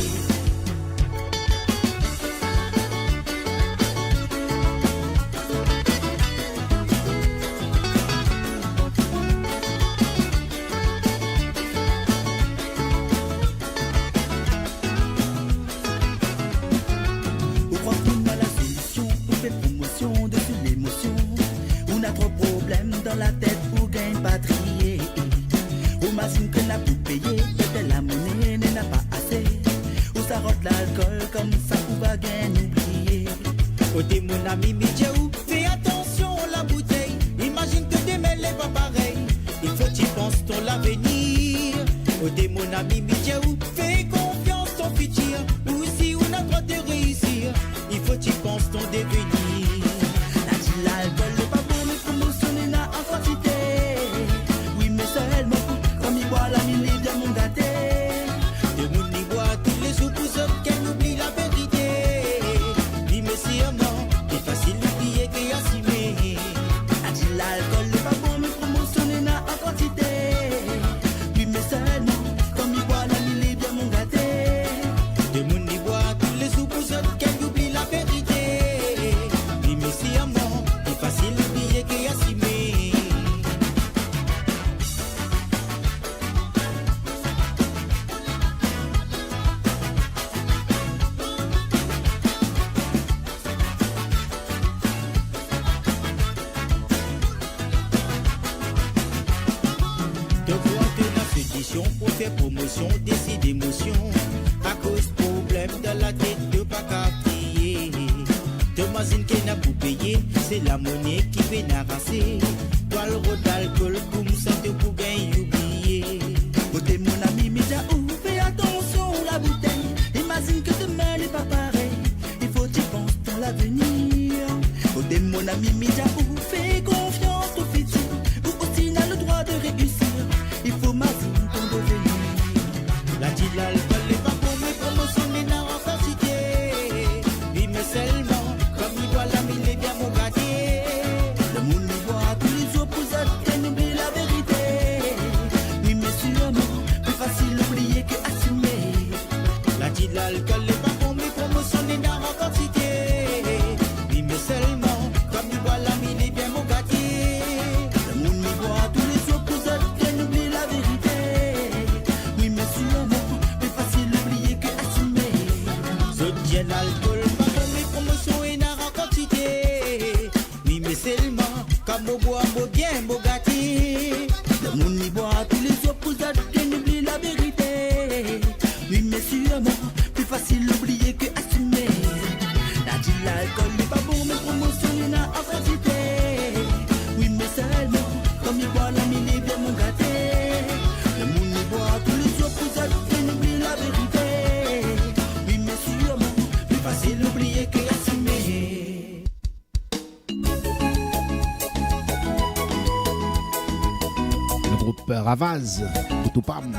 Ravaz, Kutupam.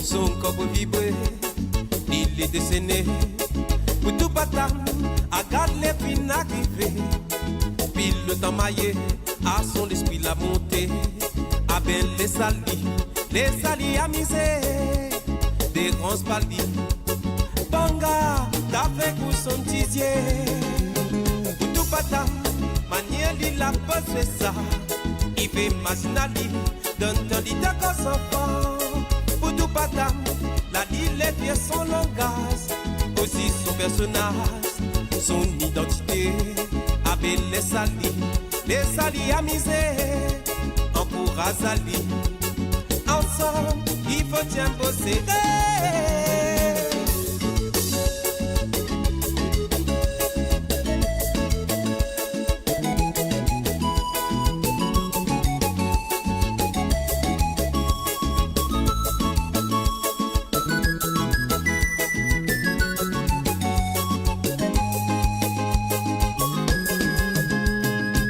Son corps vibré, il est décéné. Pour tout patam, à garde les fins arrivés. Puis le temps maillé, à son esprit la montée. À belle les salis amusés. des grands spaldi. Banga, d'après pour son tizier. Pour tout patam, manière li la poste ça. Il fait mazinali, donne ton lit d'accord sans fond. Pour tout patam, la dit les pièces son langage. Aussi son personnage, son identité. Avec les salis amusés. Encourage Ali. Ensemble, il faut bien posséder.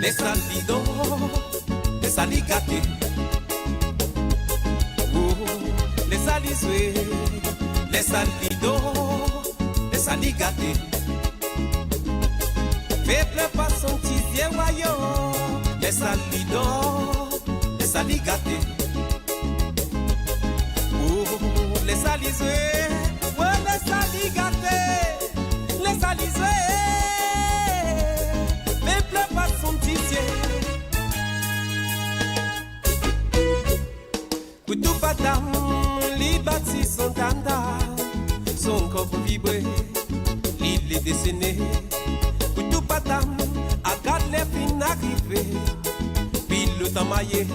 Les salidons, les saligatés. Les salisoués, les salidons, les saligatés. Fais plein pas son tizier voyant. Les salidons, les saligatés. Les salisoués, ouais, les saligatés. Les salisoués, fais plein pas son tizier. Koutou patam, li bâti son tanda, son corps vibré, il est dessiné. Koutou patam, a garde les fins arrivés, puis le temps maillé,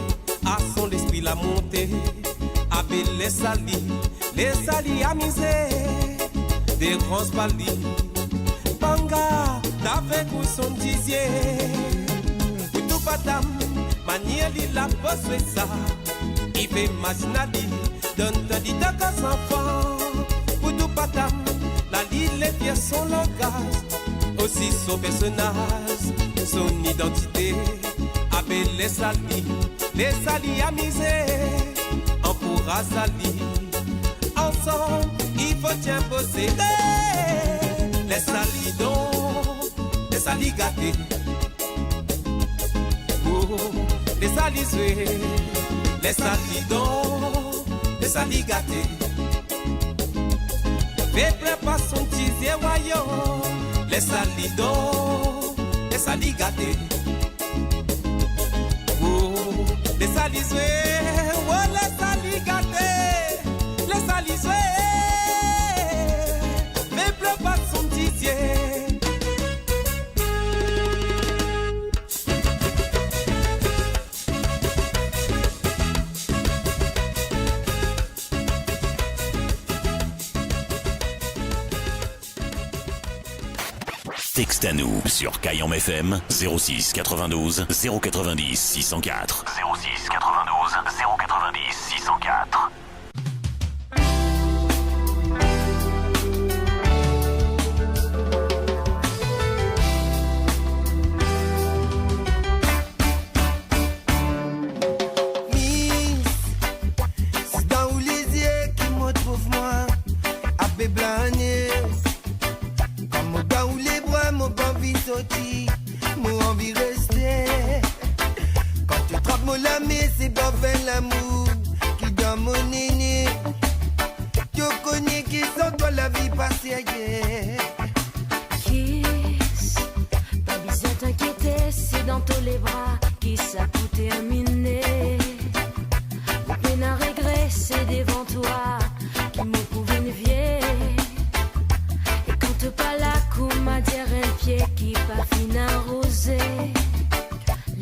à son esprit la montée, avec les salis amusés, des grands spaldis. Banga, d'avec ou son dizier. Koutou patam, manière li la poste ça. Il fait mazinali, donne ton dit d'accord sans fond. Pour tout patam, la lit les pièces son langage. Aussi son personnage, son identité. Avec les salis amusés. Encourage Ali. Ensemble, il faut bien posséder. Les salidons, les saligatés. Les salisoués. Les salidons, les saligatés. Fais pas son tizier voyant. Les salidons, les saligatés. Les salisoués, oh les saligatés. Les salisoués, fais pas son tizier. Texte à nous sur Kayam FM 06 92 090 604. 06 92 090 604. C'est dans les yeux qui me trouvent moi à béblaner. Comme dans les bras, mon envie sortir, mon envie rester. Quand tu trappes mon lamé, c'est pas faire l'amour qui dans mon néné. Tu connais qui sans toi la vie passée ailleurs. Kiss, pas besoin t'inquiéter, c'est dans tous les bras qui ça coûte terminé. La peine à regret, c'est devant toi qui me prouve une vieille. Et quand tu pas la coupe, m'a dit un pied qui pas fin arrosé.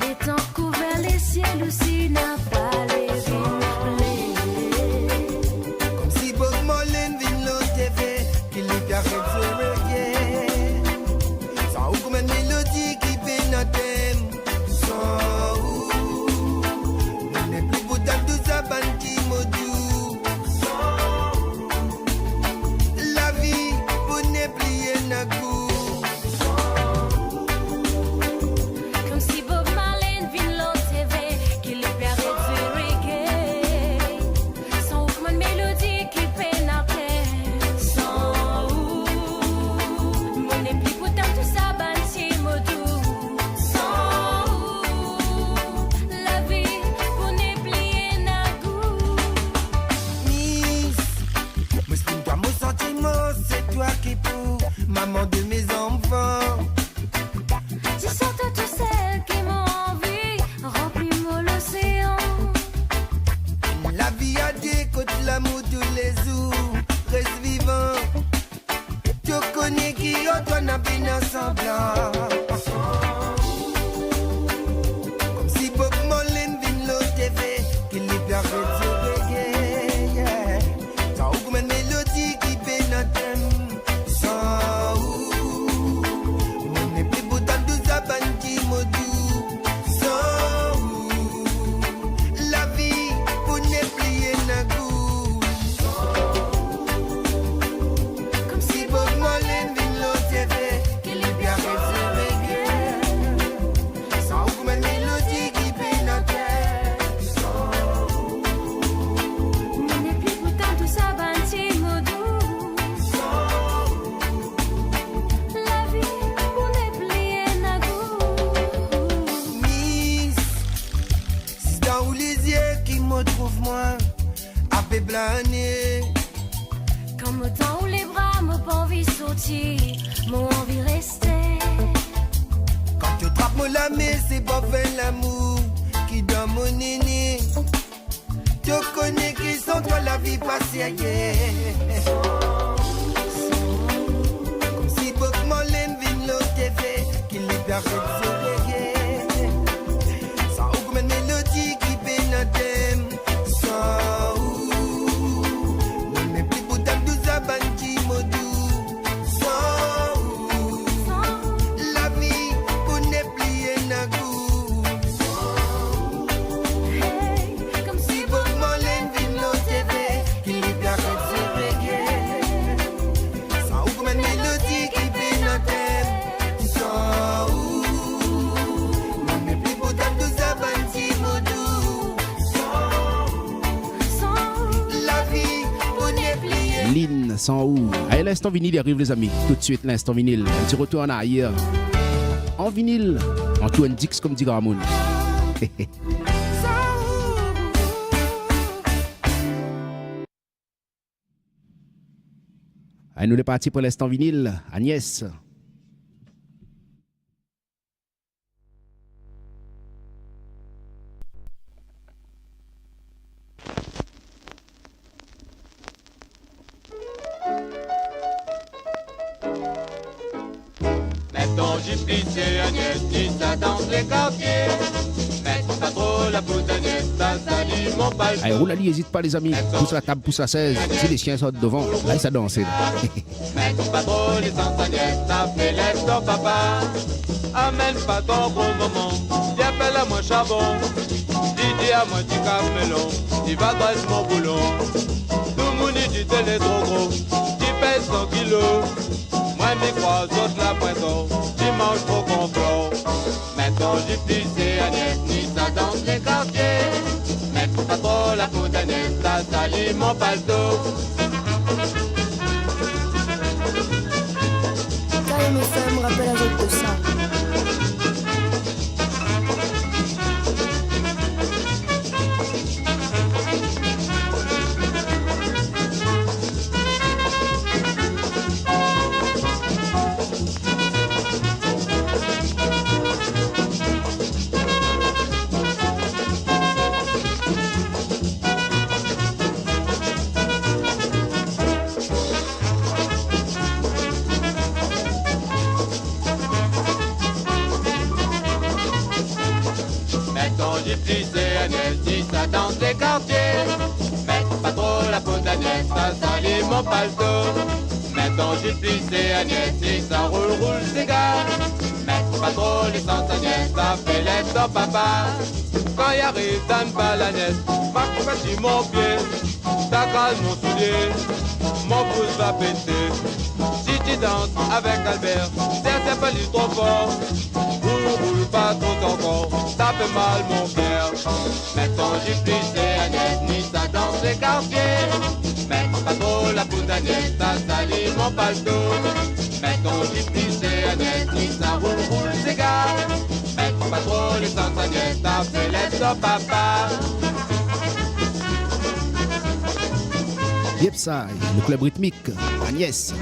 Les temps couverts, les ciels aussi n'a pas les comme si Bob Marley vient l'autre TV, qu'il est carré sur le reggae. Sans ou comme une mélodie qui fait notre thème. Sans ou, on n'est plus beau dans tout ça, banti modou. Sans ou, la vie, on n'est plié n'a coup. sans toi n'a bien semblant. Comme si Bob Marley vient l'eau TV, qu'il est bien reggae, yeah. Sans ou une mélodie qui fait notre thème. Sans ou, on n'est plus beau dans 12 abandis modou. Sans ou, la vie, pour ne plier n'a goût. Comme si Bob Marley vient l'eau TV, qu'il est bien reggae. Sans ou une mélodie qui fait notre thème. Sans ou, On n'est plus pourtant tout ça, banti modou. La vie, on est plié nagou. Miss, c'est dans les yeux qui me trouvent moi, à blané. Comme au temps où les bras m'ont pas envie de sortir, m'ont envie de rester. Quand tu trappes mon lamé, c'est pas fait l'amour qui donne mon néné. Tu connais qui sont toi la vie passée ailleurs. Comme si Bob Marley vient l'eau TV, qu'il est bien reggae. Sans aucune mélodie qui fait notre thème. Sans ou, on n'est plus pour dans 12 abandis modou. Sans ou, la vie pour ne plier n'a goût. Comme si Bob Marley vient l'eau TV, qu'il est bien reggae. Sans aucune mélodie qui fait notre thème. Sans ou, on n'est plus pour dans 12 abandis modou. La vie pour ne plier. Lynn, sans où. Allez, l'instant vinyle arrive, les amis. Tout de suite, l'instant vinyle. Un petit retour en arrière. En vinyle, Antoine Dix, comme dit Gramoun. Allez, nous les partis pour l'instant vinyle. Agnès. Mettons Justice et Agnès, dit ça dans les quartiers. Mettons pas trop la peau d'Agnès, ça salit mon palais. Allez, roule Ali, n'hésite pas, les amis. Pousse la table, pousse la 16. Si les chiens sortent devant, là, ça danse. Mettons pas trop les sens Agnès, ça fait lève ton papa. Amène pas ton bon moment, dis appelle à moi charbon. Dis à moi du camelon, il va droit mon boulon. Tout mon dit du tel est trop gros, tu pèses 100 kilos. Moi mes croix autres la pointon, tu manges trop confort. Maintenant j'ai plissé Agnès, ni ça dans les quartiers. Mettons pas trop la peau d'Agnès, ça salit mon paletot. KMFM rappelle avec de ça. Mettons j'ai plissé Agnès, dis ça dans les quartiers. Mettons pas trop la peau d'Agnès, ça salit mon paletot. Mettons j'ai plissé Agnès, dis ça roule ses gars. Mettons pas trop l'essence Agnès, ça fait lève ton papa. Quand y arrive dans pas l'Agnès, marche pas sur mon pied. T'agrale mon soulier, mon pouce va péter. Si tu danses avec Albert, c'est pas du trop fort. Roule pas trop encore, ça fait mal mon cœur. Mettons j'ai plissé Agnès, ni ça dans les quartiers. Mettons pas trop la peau d'Agnès, ça salit mon paletot. Mettons j'ai plissé Agnès, ni ça roule ses gars. Mettons pas trop l'essence Agnès, ça fait laisse ton papa. Yep, ça, le club rythmique. Agnès.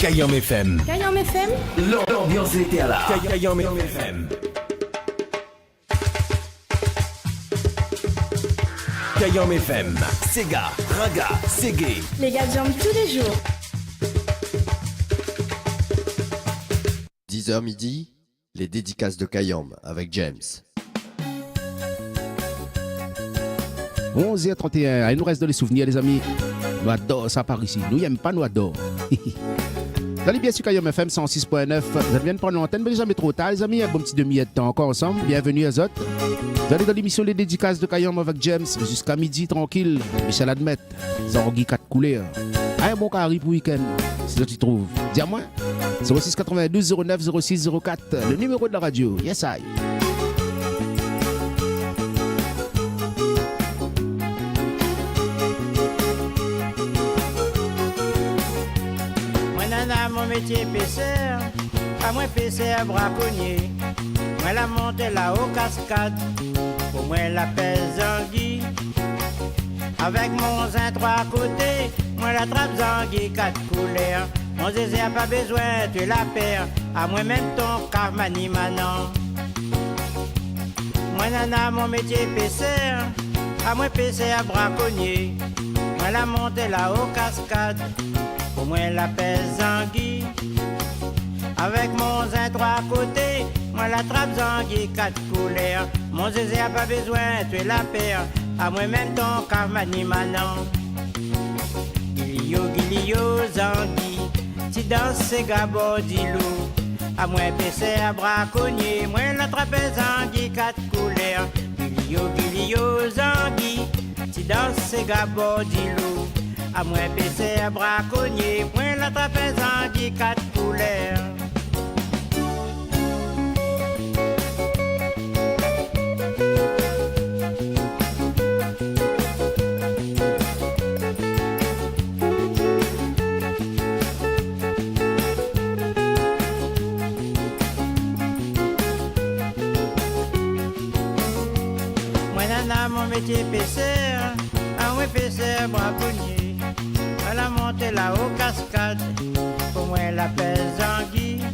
Kayam FM. Kayam FM. L'ambiance était à la Kayam FM. Kayom FM, Sega, Raga, Ségué. Les gars de jambes tous les jours. 10h midi, les dédicaces de Kayom avec James. 11h31, il nous reste dans les souvenirs, les amis. Nous adorons ça par ici. Nous n'aimons pas, nous adorons. Vous allez bien sur Kayom FM 106.9. Vous allez bien prendre l'antenne, mais jamais trop tard, les amis. Un bon petit demi-heure de temps encore ensemble. Bienvenue à Zot. Vous allez dans l'émission Les Dédicaces de Kayom avec James jusqu'à midi, tranquille. Michel Admet, Zangi 4 couleurs. Un bon carré pour week-end, c'est ce que tu trouves. Dis-moi, 06 92 09 06 04, le numéro de la radio. Yes, I. Mon métier pêcheur, à moi pêcheur braconnier. Moi la monte là aux cascades, pour moi la pèse anguille. Avec mon zin trois côtés, moi la trappe zanguille quatre couleurs. Mon zézé a pas besoin de la paire, à moi même ton cave mani manan. Moi nana mon métier pêcheur, à moi pêcheur braconnier. Moi la monte là aux cascades, pour moi la pèse anguille. Avec mon zin trois côtés, moi la trappe zanguille quatre couleurs. Mon zézé a pas besoin de la paire, à moi même ton cave mani manan. Gilio zanguille, si dans ces gabos d'îlot. À moi pêcher à braconnier, moi la trappe zanguille quatre couleurs. Gilio zanguille, si dans ces gabos d'îlot. À moi pêcher à braconnier, moi la trappe zanguille quatre couleurs. Mon métier pêcheur, un ouais pêcheur braconnier. À la montée là aux cascades, pour moi la pèse anguille.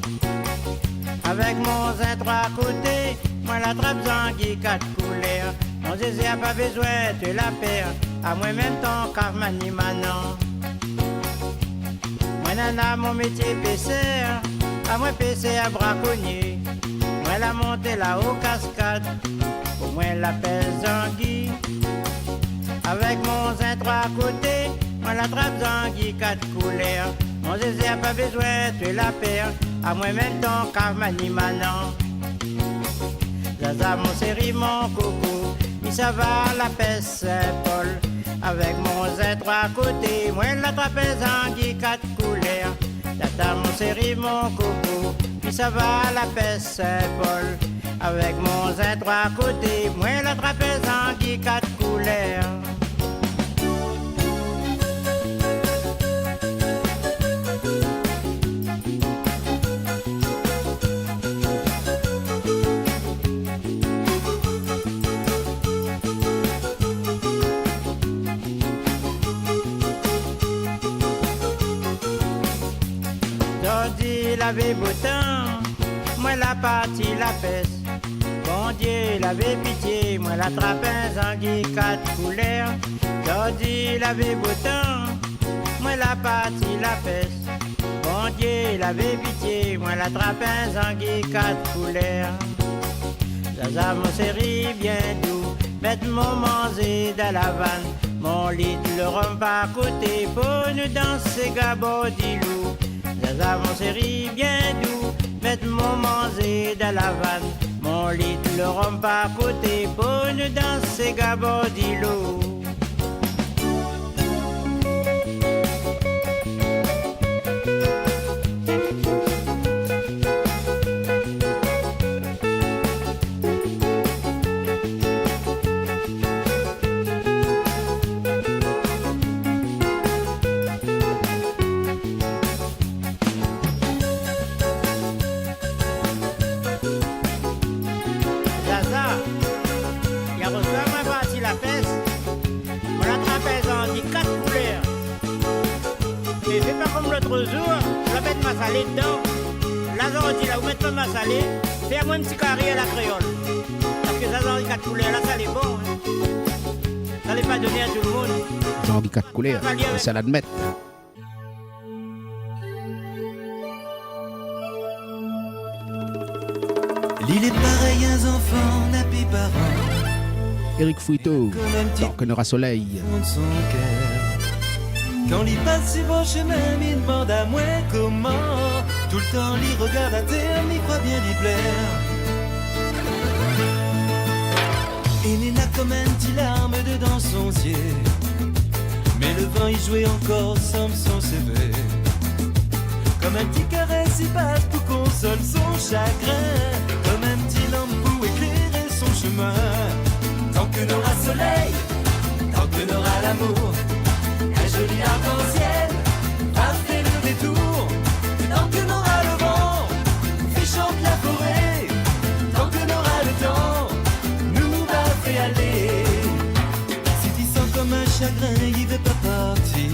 Avec mon zin trois côtés, moi la trappe zanguille quatre couleurs. Mon zézé a pas besoin de la paire, à moi même ton cave mani manan. Moi nana mon métier pêcheur, à moi pêcheur braconnier. Moi la montée là aux cascades, pour moi la pèse anguille. Avec mon zin trois côtés, moi la trappe zanguille quatre couleurs. Mon zézé a pas besoin de la paire, à moi même ton cave mani manan. Zaza mon séri mon coco, il ça va la pèse Saint-Paul. Avec mon zin trois côtés, moi la trappe zanguille quatre couleurs. Tata mon séri mon coco, il ça va la pèse Saint-Paul. Avec mon zin trois côtés, moi la trappe zanguille quatre couleurs. Jordi l'avait beau temps, moi la partie la peste. Bon Dieu l'avait pitié, moi la trappe zanguille quatre couleurs. Jordi l'avait beau temps, moi la partie la peste. Bon Dieu l'avait pitié, moi la trappe zanguille quatre couleurs. Zaza mon séri bien doux, mettre mon manger dans la vanne. Mon lit le rhum pas à côté, pour nous danser gabot d'ilou. Zaza mon séri bien doux, mettre mon manger dans la vanne. Mon lit le rhum pas à côté, pour nous danser gabot d'ilou. L'autre jour, je vais mettre ma salée dedans. Là, on dit là, vous mettez ma salée, fais moi un petit carré à la créole. Parce que ça, dans les quatre couleurs, là, ça, c'est bon. Hein. Ça, Allez pas donner à tout le monde. Jean-Guy 4 couleurs, c'est à l'admettre. L'île est pareil à un enfant nappé par an. Eric Fruito, tant que n'aura soleil. Son cœur. Quand il passe sur bon chemin, il demande à moi comment. Tout le temps, il regarde à terre, il croit bien d'y plaire. Et Nina comme un petit larme dedans son ciel. Mais le vent y jouait encore sans son CV. Comme un petit caresse, il passe pour console son chagrin. Comme un petit lampe pour éclairer son chemin. Tant que n'aura soleil, tant que n'aura l'amour, un joli arc-en-ciel va faire le détour. Tant que n'aura le vent, fait chanter la forêt. Tant que n'aura le temps, nous va faire aller. Si tu sens comme un chagrin, il veut pas partir.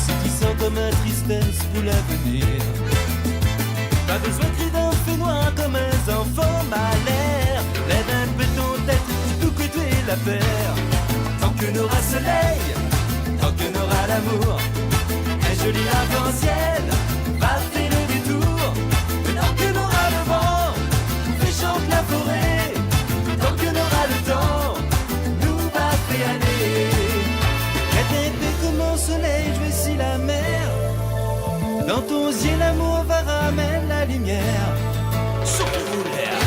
Si tu sens comme un tristesse pour l'avenir, pas besoin de crier d'un feu noir comme un enfant malère. Lève un peu ton tête, tout que tu es la paire. Tant que n'aura soleil, tant que n'aura l'amour, un joli arc-en-ciel va faire le détour. Tant que n'aura le vent, fait chanter la forêt. Tant que n'aura le temps, nous va faire aller. Être épais comme mon soleil, je veux si la mer. Dans ton yeux, l'amour va ramener la lumière. Sur le l'air.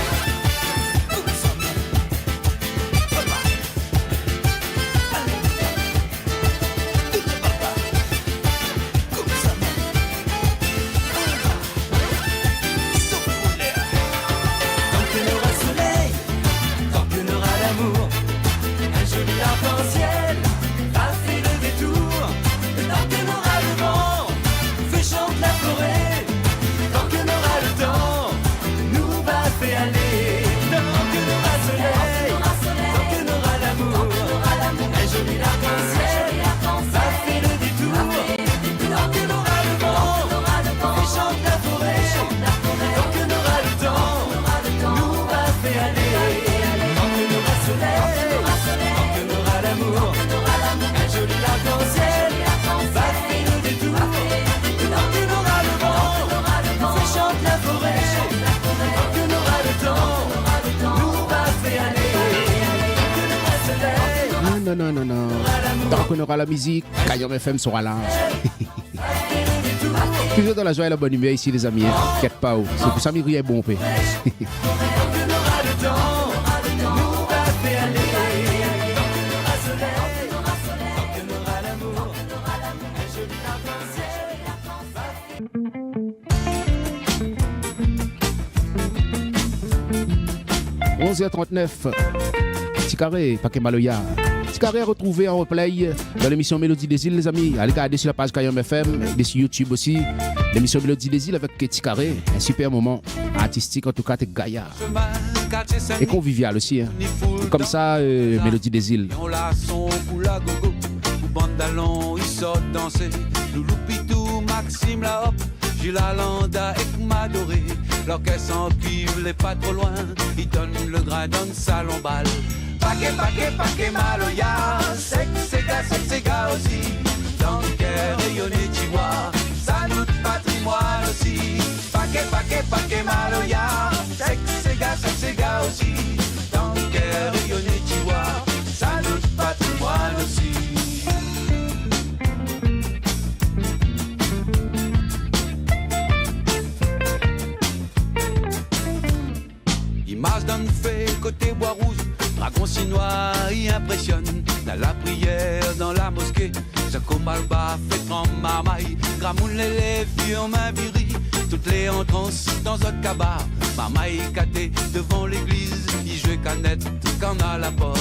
Arc-en-ciel va faire le détour. Tant que n'aura le vent, fait chanter la forêt. Tant que n'aura le temps, nous va faire aller. Tant que n'aura soleil, tant que n'aura l'amour, un joli arc-en-ciel va faire le détour. Tant que n'aura le vent, fait chanter la forêt. Tant que n'aura le temps, nous va faire aller. Tant que n'aura soleil, un joli arc-en-ciel va faire le détour. Tant que n'aura le vent, fait chanter la forêt. Tant que n'aura le temps, nous va faire aller. Tant que n'aura soleil, Non. Tant qu'on aura la musique, Kayom FM sera là. Toujours dans la joie et la bonne humeur ici les amis. T'inquiète pas, c'est pour ça que je bon. tant que n'aura le temps, nous va faire aller. « 11h39, Petit Carré, Paquet Maloya. Petit Carré à retrouver en replay dans l'émission Mélodie des îles, les amis. Allez regarder sur la page Kayom FM, et sur YouTube aussi. L'émission Mélodie des îles avec Petit Carré. Un super moment artistique, en tout cas, t'es gaillard. Et convivial aussi. Hein. Comme ça, Mélodie des îles. Bandalon, ils sortent danser. Loulou Pitou, Maxime la hop, Gilles Alanda et Madoré. L'orchestre en cuivre, les pas trop loin. Ils donnent le grain dans le salon bal. Paquet, Maloya. Sec, c'est gars aussi. Dans le cœur rayonné, tu vois. Ça nous patrimoine aussi. Paquet, Maloya. Sec, c'est gars aussi. Dans le cœur rayonné, tu vois. Ça nous patrimoine aussi. Image d'un fait côté bois rouge, dragon chinois y impressionne. Dans la prière, dans la mosquée, Jaco Malba fait en marmaille. Gramoun les vieux en main viri, toutes les entrances dans un cabas. Marmaille caté devant l'église, y jouait canette quand à la porte.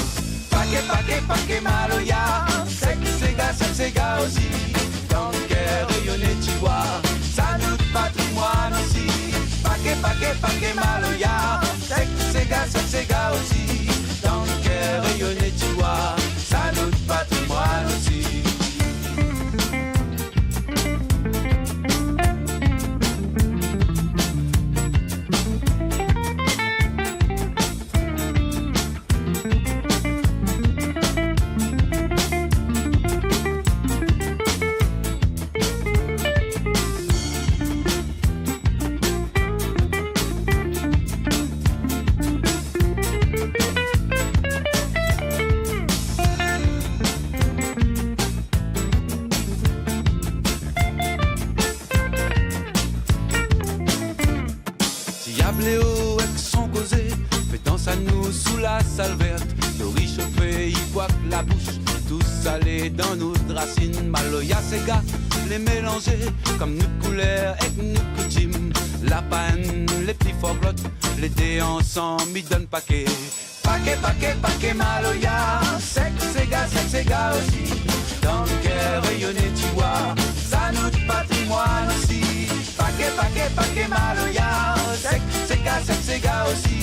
Paquet, Maloya, sec, c'est gars aussi. Dans le cœur rayonné, tu vois, ça nous patrimoine aussi. Paquet, Maloya, sec, c'est gars aussi. Dans le cœur rayonné, tu vois, ça nous patrimoine aussi. la salle verte, nos riches chauffés, ils boivent la bouche, tous salés dans nos racines. Maloya, ces gars, les mélanger comme nous couleurs et nous coutumes. La panne, les petits foglottes, les dés ensemble, ils donnent paquet. Paquet, paquet, paquet, Maloya, c'est gars aussi. Dans le cœur rayonné, tu vois, ça notre patrimoine aussi. Paquet, paquet, paquet, Maloya, c'est gars aussi.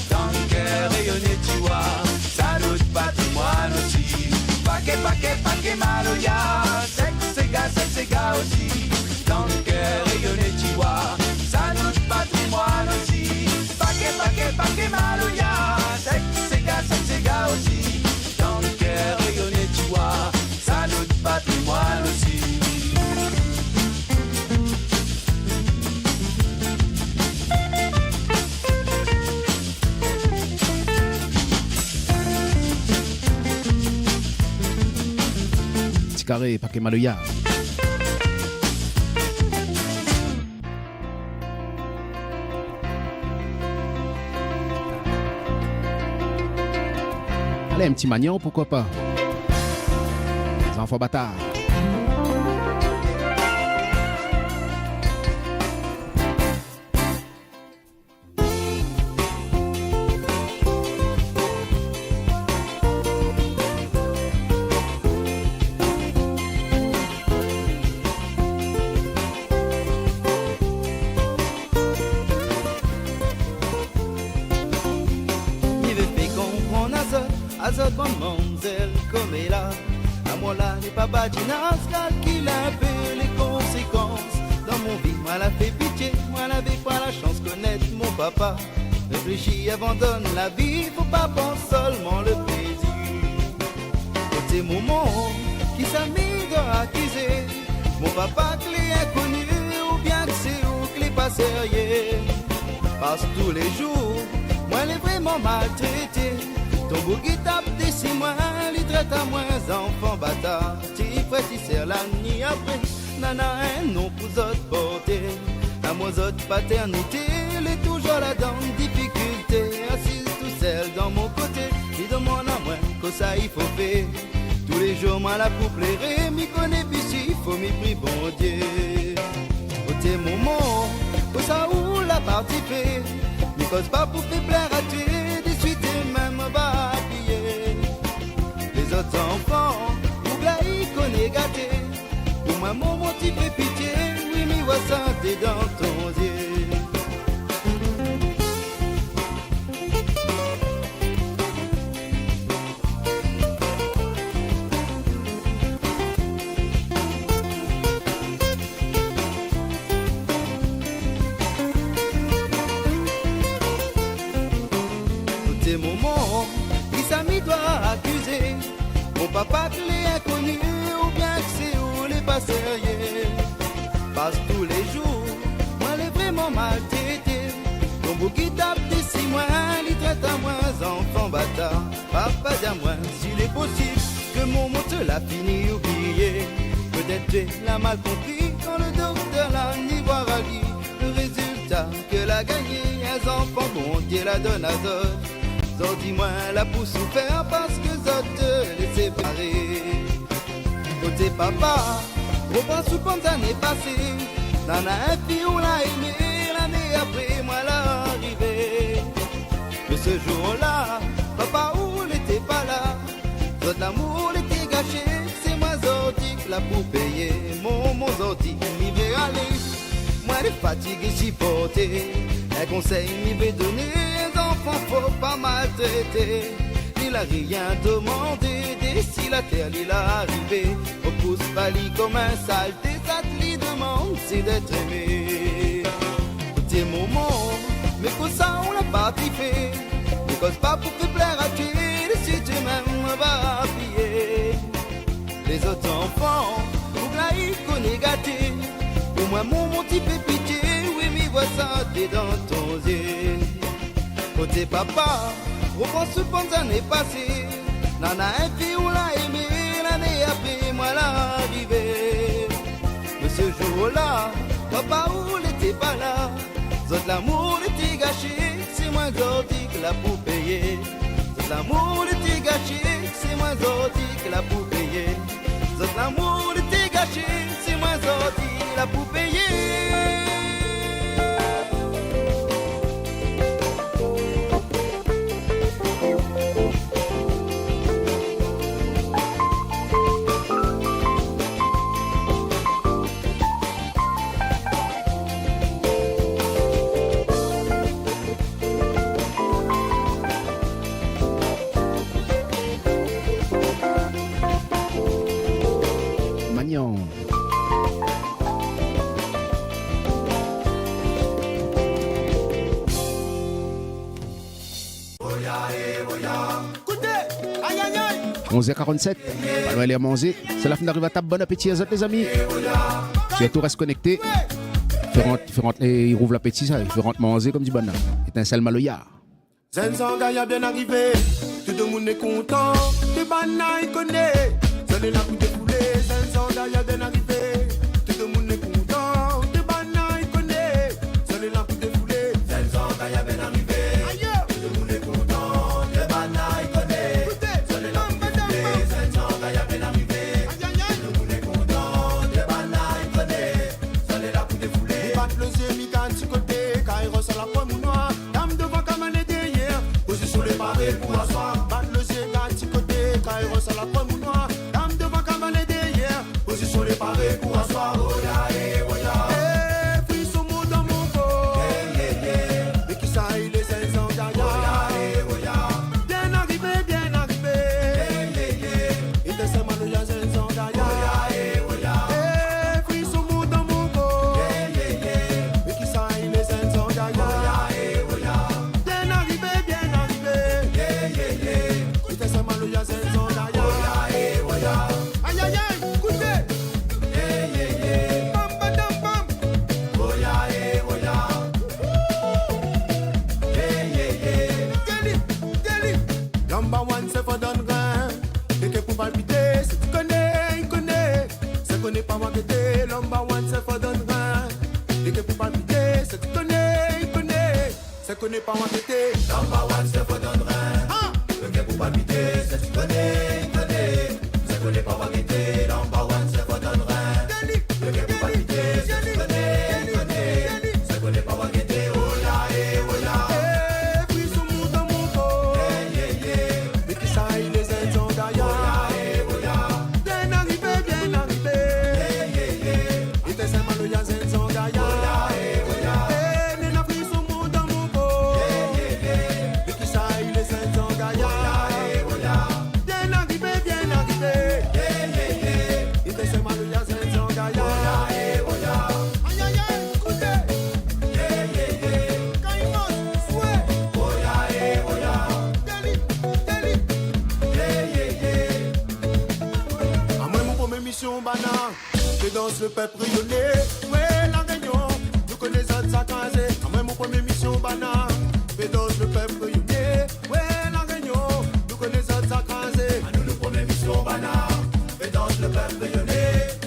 Dans le cœur rayonné, tu vois, ça notre patrimoine aussi. Paquet, paquet, paquet, Maloya, c'est gars aussi. Dans le cœur rayonné, tu vois, ça notre patrimoine aussi. Paquet, paquet, paquet, Maloya, c'est gars aussi. Dans le cœur rayonné, tu vois, ça notre patrimoine aussi. Carré, paquet Maloya. Allez, un petit magnon, pourquoi pas? Les enfants bâtards. Azote mademoiselle comme elle a. À moi là n'est pas badinas, calcule un peu les conséquences. Dans mon vie, moi la fait pitié, moi n'avais pas la chance de connaître mon papa. Réfléchis, abandonne la vie, faut pas penser seulement le plaisir. Côté moment qui s'est mis de accuser, mon papa que les inconnu, ou bien que c'est où que les pas sérieux. Parce que tous les jours, moi l'ai vraiment maltraité. Ton bouquet tape des 6 mois, il traite à moins enfants bâtards. T'y prêt, t'y sert la nuit après. Nana, un nom pour autres porter. À moi, autres paternité, elle est toujours là dans difficulté. Assise tout seul dans mon côté, il demande à moi que ça il faut faire. Tous les jours, moi la pour plaire, m'y connaît puis il faut m'y prier, bon Dieu. Côté moment, pour ça où la partie fait. M'y cause pas pour faire plaire à tuer. Même va habiller les autres enfants, ou là ils connaissent gâté. Pour moi, mon motif fait pitié, oui, m'y voit santé dans ton yeux. Papa que les inconnus ou bien que c'est où les pas sérieux. Passe tous les jours, moi les vraiment maltraité. Ton beau qui tape des 6 mois, il traite à moins enfant bâtard. Papa dis à moi s'il est possible que mon mot te l'a fini oublié. Peut-être tu l'as mal compris quand le docteur l'a ni voir à lui. Le résultat que l'a gagné, un enfant bon Dieu la donne à d'autres. Zot dis-moi la pour souffrir parce que Zot te les séparer. Côté papa, reprends sous comme ça n'est passé. N'en a un fille où l'a aimé, l'année après moi l'arrivée. Mais ce jour-là, papa où n'était pas là. Zot l'amour l'était gâché, c'est moi Zotique là pour payer. Mon Zotique m'y veut aller. Moi les fatigues supporter. Un conseil m'y veut donner. Faut pas maltraiter, il a rien demandé, d'ici la terre il a arrivé, on pousse pas lit comme un saleté, ça te lui demande c'est d'être aimé. Tes moments, mais pour ça on l'a pas fait, ne cause pas pour te plaire à tuer, si tu m'aimes va appuyer. Les autres enfants, pour là ils connaissent gâté, pour moi mon petit fait pitié, oui m'y vois ça t'es dans ton yeux. Côté papa, reprends ce bon années passées. N'en a un fille où l'a aimé, l'année après moi l'arrivée. Mais ce jour-là, papa où n'était pas là. Zot l'amour était gâché, c'est moi Zordi que l'a pour payer. Zot l'amour de t'y gâcher, c'est moins ordi que la pour payer. Zot l'amour de t'y gâcher, c'est moins ordi la pour payer. Magnon. Écoutez, aïe aïe aïe. 11h47, pas loin aller manger. C'est la fin d'arriver à table. Bon appétit à les amis. Surtout reste connecté. Il rouvre l'appétit, ça. Il fait rentrer manger comme du banana. Étincelle maloya. Zenzanga y a bien arrivé, tout le monde est content, les bananes y connaissent, ça les la pour défouler. Zenzanga y a bien arrivé, tout le monde est content, les bananes y connaissent, ça les la pour défouler. Zenzanga y a bien arrivé, tout le monde est content, les bananes y connaissent, ça les la pour défouler. Zenzanga y a bien arrivé, tout le monde est content, les bananes y connaissent, ça les la pour défouler. Les battes le zé, mi can si côté, Cairo ça la pomme noire, dame devant Kamane derrière, position les barrés pour asseoir. Batte le zé, petit côté, Cairo ça la pomme noire, dame devant Kamane derrière, position les barrés pour asseoir. Oya, eh, frisson mot dans mon corps, et qui ça il est 5 ans derrière. Bien arrivé, il te sait mal, il y a 5 ans derrière. Eh, frisson mot dans mon corps, et qui ça il est 5 ans derrière. Bien arrivé, il te sait mal, il y a 5 ans derrière. Aïe aïe aïe, écoutez. Bam badam bam. Deli. Number one, c'est pas donne rien. Et que pour palpiter, si tu connais, il connaît. C'est qu'on n'est pas marketé. Number one, c'est pas donne rien. Et que pour palpiter, si tu connais, il connaît. C'est qu'on n'est pas marketé. Number one, c'est pas donne rien. Et que pour palpiter, si tu connais, il connaît. C'est qu'on n'est pas marketé. Number one, c'est pas donne rien. Et que pour palpiter, si tu connais, il connaît. C'est qu'on n'est pas marketé. Oya, eh, puis son mot dans mon corps. Et qui ça, il est 5 ans derrière. Bien arrivé. Il te sait mal, il y a 5 ans derrière. Eh, il a pris son mot dans mon corps. Et qui ça, il est 5 ans derrière. Bien arrivé. Il te sait mal, il y a 5 ans derrière. Aïe aïe aïe, écoutez. Quand il mange, souhait. À moi, mon première mission, banane. Je danse le peuple rayonné. Ouais, la réunion. Nous connaissons ça casé. À moi, mon première mission, banane. Je danse le peuple rayonné. Ouais, la réunion. Nous connaissons ça casé. À nous, le premier mission, banane. Je danse le peuple rayonné.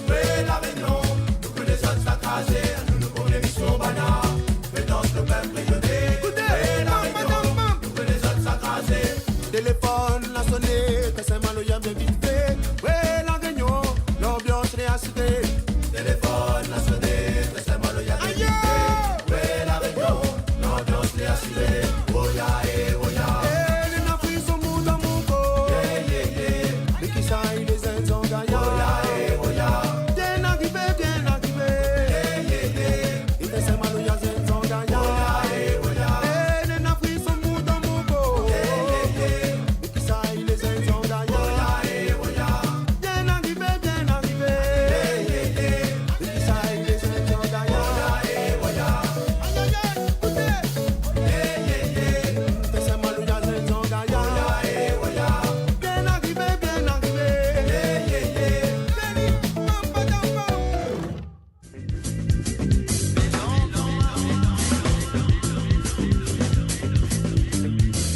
Ouais, la réunion. Nous connaissons ça casé. À nous, le premier mission, banane. Je danse le peuple rayonné. Ouais, la réunion. Nous connaissons ça casé. Téléphone, la sonné. Que c'est mal, il y a bien vite fait. Ouais, la réunion. L'ambiance est assistée. Téléphone, la sonné. Que c'est mal, il y a bien vite fait. Ouais, la réunion. L'ambiance est assistée. Oya. Elle n'a pris son mot dans mon corps. Mais qui ça, il est 5 ans derrière. Bien arrivé. Il te sait mal, il y a 5 ans derrière. Elle n'a pris son mot dans mon corps. Mais qui ça, il est 5 ans derrière. Bien arrivé. Mais qui ça, il est 5 ans derrière. Aïe aïe aïe, écoutez. Il te sait mal, il y a 5 ans derrière. Bien arrivé. Bam badam bam.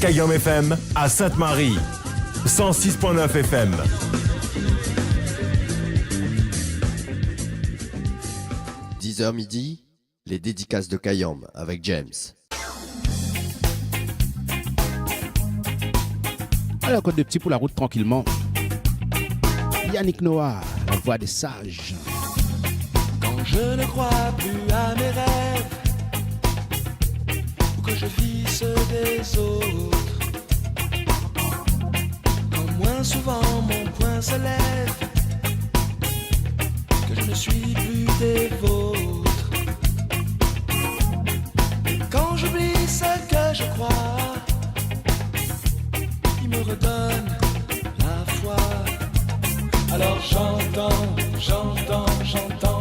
Kayom FM à Sainte-Marie. 106.9 FM. 10h midi, les dédicaces de Kayom avec James. Alors, encore des petits pour la route tranquillement. Yannick Noah, la voix des sages. Quand je ne crois plus à mes rêves, ou que je vis ceux des autres, quand moins souvent mon poing se lève, que je ne suis plus des vôtres, quand j'oublie ce que je crois, il me redonne la foi. Alors j'entends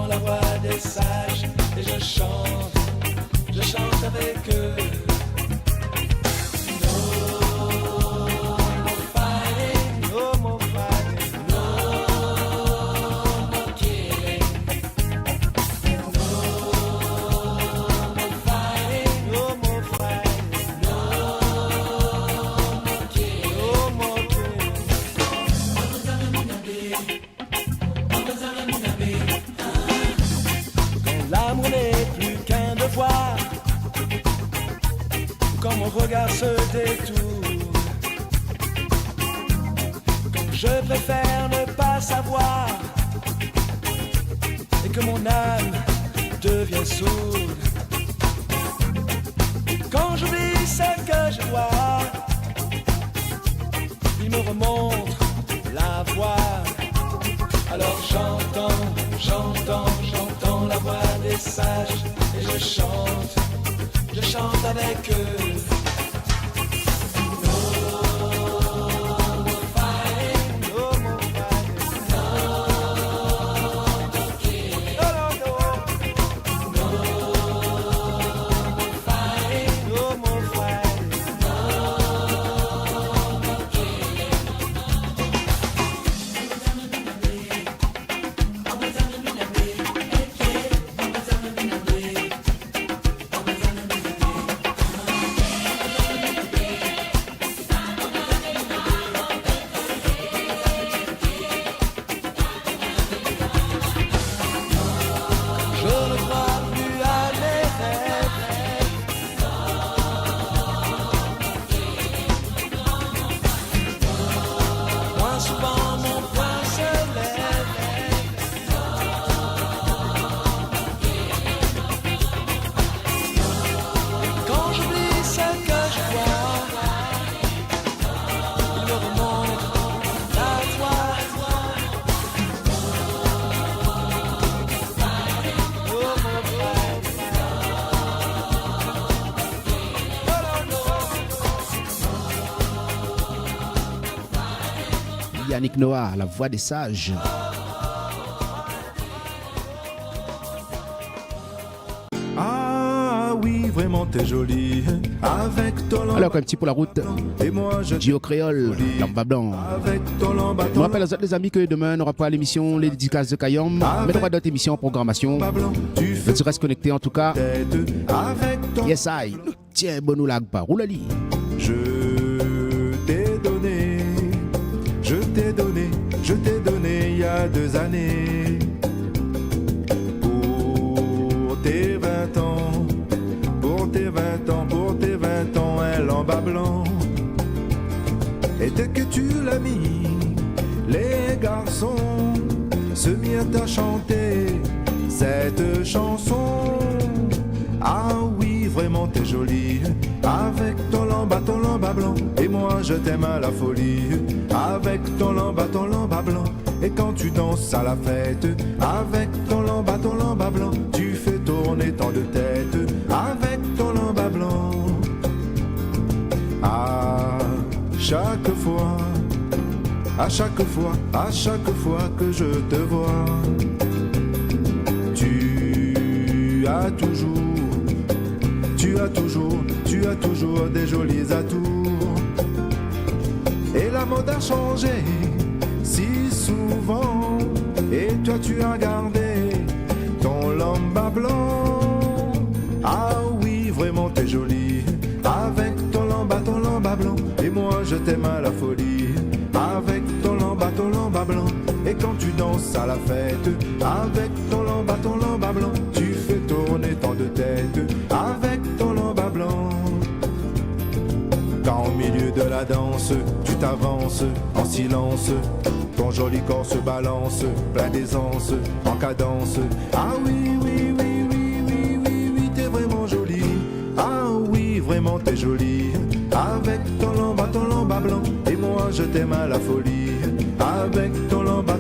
la voix des sages et je chante avec eux. No more fighting, no more fighting, no more killing. No more fighting, no more fighting, no more killing, no more killing. Quand l'amour n'est plus qu'un devoir, quand mon regard se détourne, quand je préfère ne pas savoir et que mon âme devient sourde, quand j'oublie ce que je vois, il me remonte la voix. Alors j'entends la voix des sages et je chante avec eux. No more fighting, no more fighting, no more killing. No more fighting, no more fighting, no more killing. Je ne crois plus à mes rêves. Moins souvent mon poing se lève. Quand j'oublie ce que je vois, il me remonte la voix. Yannick Noah, la voix des sages. Ah oui, vraiment t'es jolie avec ton lamba. Alors, un petit pour la route. Et moi je Gio Créole, Lamba Blanc. avec ton lamba. Je vous rappelle à les amis que demain, on n'aura pas l'émission Les Dédicaces de Kayom, mais on aura d'autres émissions en programmation. Mais tu restes connecté en tout cas. Yes, I. Tiens, bon ou lag pas. Roulali. Je t'ai donné il y a 2 années pour tes 20 ans, pour tes 20 ans, un lamba blanc. Et dès que tu l'as mis, les garçons se mirent à chanter cette chanson. Ah oui, vraiment t'es jolie avec ton lamba blanc. Et moi je t'aime à la folie avec ton lamba blanc. Et quand tu danses à la fête avec ton lamba blanc, tu fais tourner tant de têtes avec ton lamba blanc. À chaque fois que je te vois, tu as toujours des jolis atours. Et la mode a changé si souvent, et toi tu as gardé ton lamba blanc. Ah oui, vraiment t'es jolie avec ton lamba blanc. Et moi je t'aime à la folie avec ton lamba blanc. Et quand tu danses à la fête avec ton lamba blanc, tu fais tourner tant de têtes avec ton lamba blanc. Quand au milieu de la danse, tu t'avances en silence. Ton joli corps se balance, plein d'aisance, en cadence. Ah oui, oui, oui, oui, oui, oui, oui, t'es vraiment jolie. Ah oui, vraiment t'es jolie. Avec ton lamba blanc, et moi je t'aime à la folie. Avec ton lamba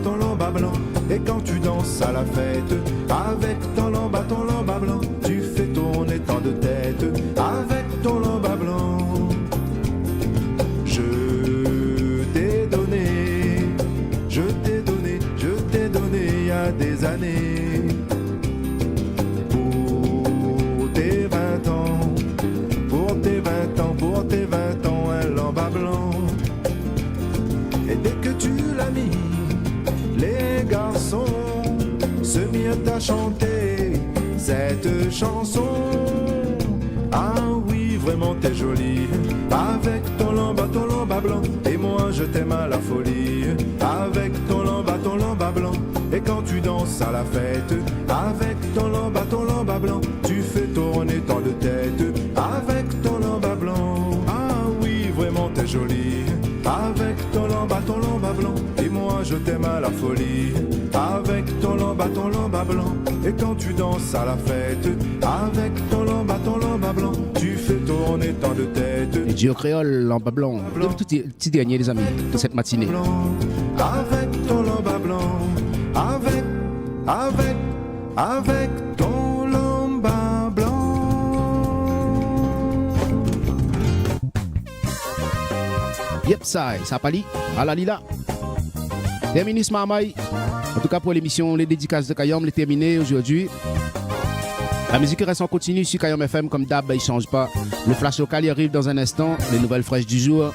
blanc, et quand tu danses à la fête. Avec ton lamba blanc, tu fais tourner tant de têtes. Avec ton lamba blanc, je t'ai donné il y a des années. Pour tes 20 ans, pour tes 20 ans, pour tes 20 ans, un lamba blanc. Et dès que tu l'as mis, les garçons se mirent à chanter cette chanson. Ah oui, vraiment t'es jolie. Avec ton lamba blanc, et moi je t'aime à la folie. Avec ton lamba blanc, et quand tu danses à la fête. Avec ton lamba blanc, tu fais tourner tant de têtes. Avec ton lamba blanc, ah oui, vraiment t'es jolie. Avec ton lamba blanc, et moi je t'aime à la folie. Avec ton lamba blanc, et quand tu danses à la fête. Avec ton lamba blanc, tu fais tourner tant de têtes. Et Dieu créole, lamba blanc. Le petit dernier, les amis, de cette matinée. Avec ton lamba blanc, avec ton lamba blanc. Yep, ça pali, à la lila. Terminis Mamay. En tout cas, pour l'émission Les Dédicaces de Kayom, les terminé aujourd'hui. La musique reste en continu sur Kayom FM, comme d'hab, il ne change pas. Le flash local y arrive dans un instant, les nouvelles fraîches du jour.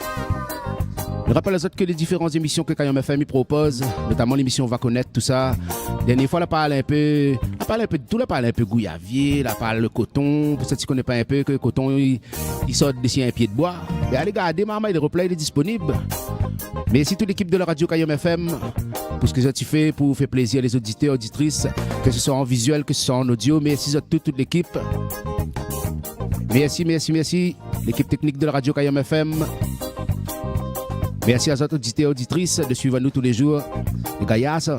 Je rappelle aux autres que les différentes émissions que Kayom FM propose, notamment l'émission On va connaître tout ça. Dernière fois, on parle un peu de tout, on parle un peu gouyavier, on parle le coton. Pour ceux qui ne connaissent pas un peu que le coton, il sort d'ici un pied de bois. Mais allez regarder, maman, le replay il est disponible. Merci toute l'équipe de la radio Kayom FM pour ce que tu fais pour faire plaisir les auditeurs, auditrices, que ce soit en visuel, que ce soit en audio. Merci à toute l'équipe. Merci. L'équipe technique de la radio Kayom FM. Merci à vous auditeurs et auditrices de suivre nous tous les jours. Les gaillasse.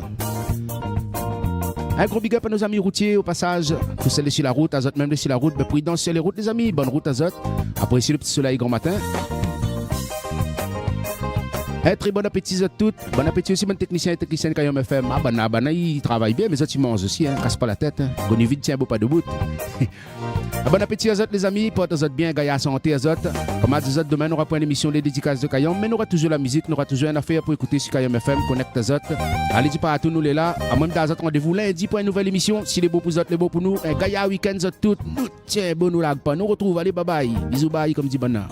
Un gros big up à nos amis routiers au passage. Tous celles sur la route, à même sur la route. Mais prudence sur les routes, les amis. Bonne route à vous. Appréciez le petit soleil grand matin. Un très bon appétit à toutes. Bon appétit aussi, mon technicien et technicienne Kayom FM. Abana, il travaille bien, mais ils mangent aussi. Casse pas la tête. Gonne vite, tiens, beau pas debout. Bon appétit à vous, les amis. Portez-vous bien, gaillard santé à vous. Comme à vous, demain, nous aura pas une émission Les Dédicaces de Kayom, mais nous aura toujours la musique, nous aura toujours une affaire pour écouter sur Kayom FM. Connecte à vous. Allez, dis pas à tous nous les là. À même dans rendez-vous lundi pour une nouvelle émission. Si les beaux pour vous, les beaux pour nous. Un gaillard week-end à toutes. Nous tiens, bon, nous lag pas. Nous retrouvons. Allez, bye bye. Bisous, bye, comme dit Bana.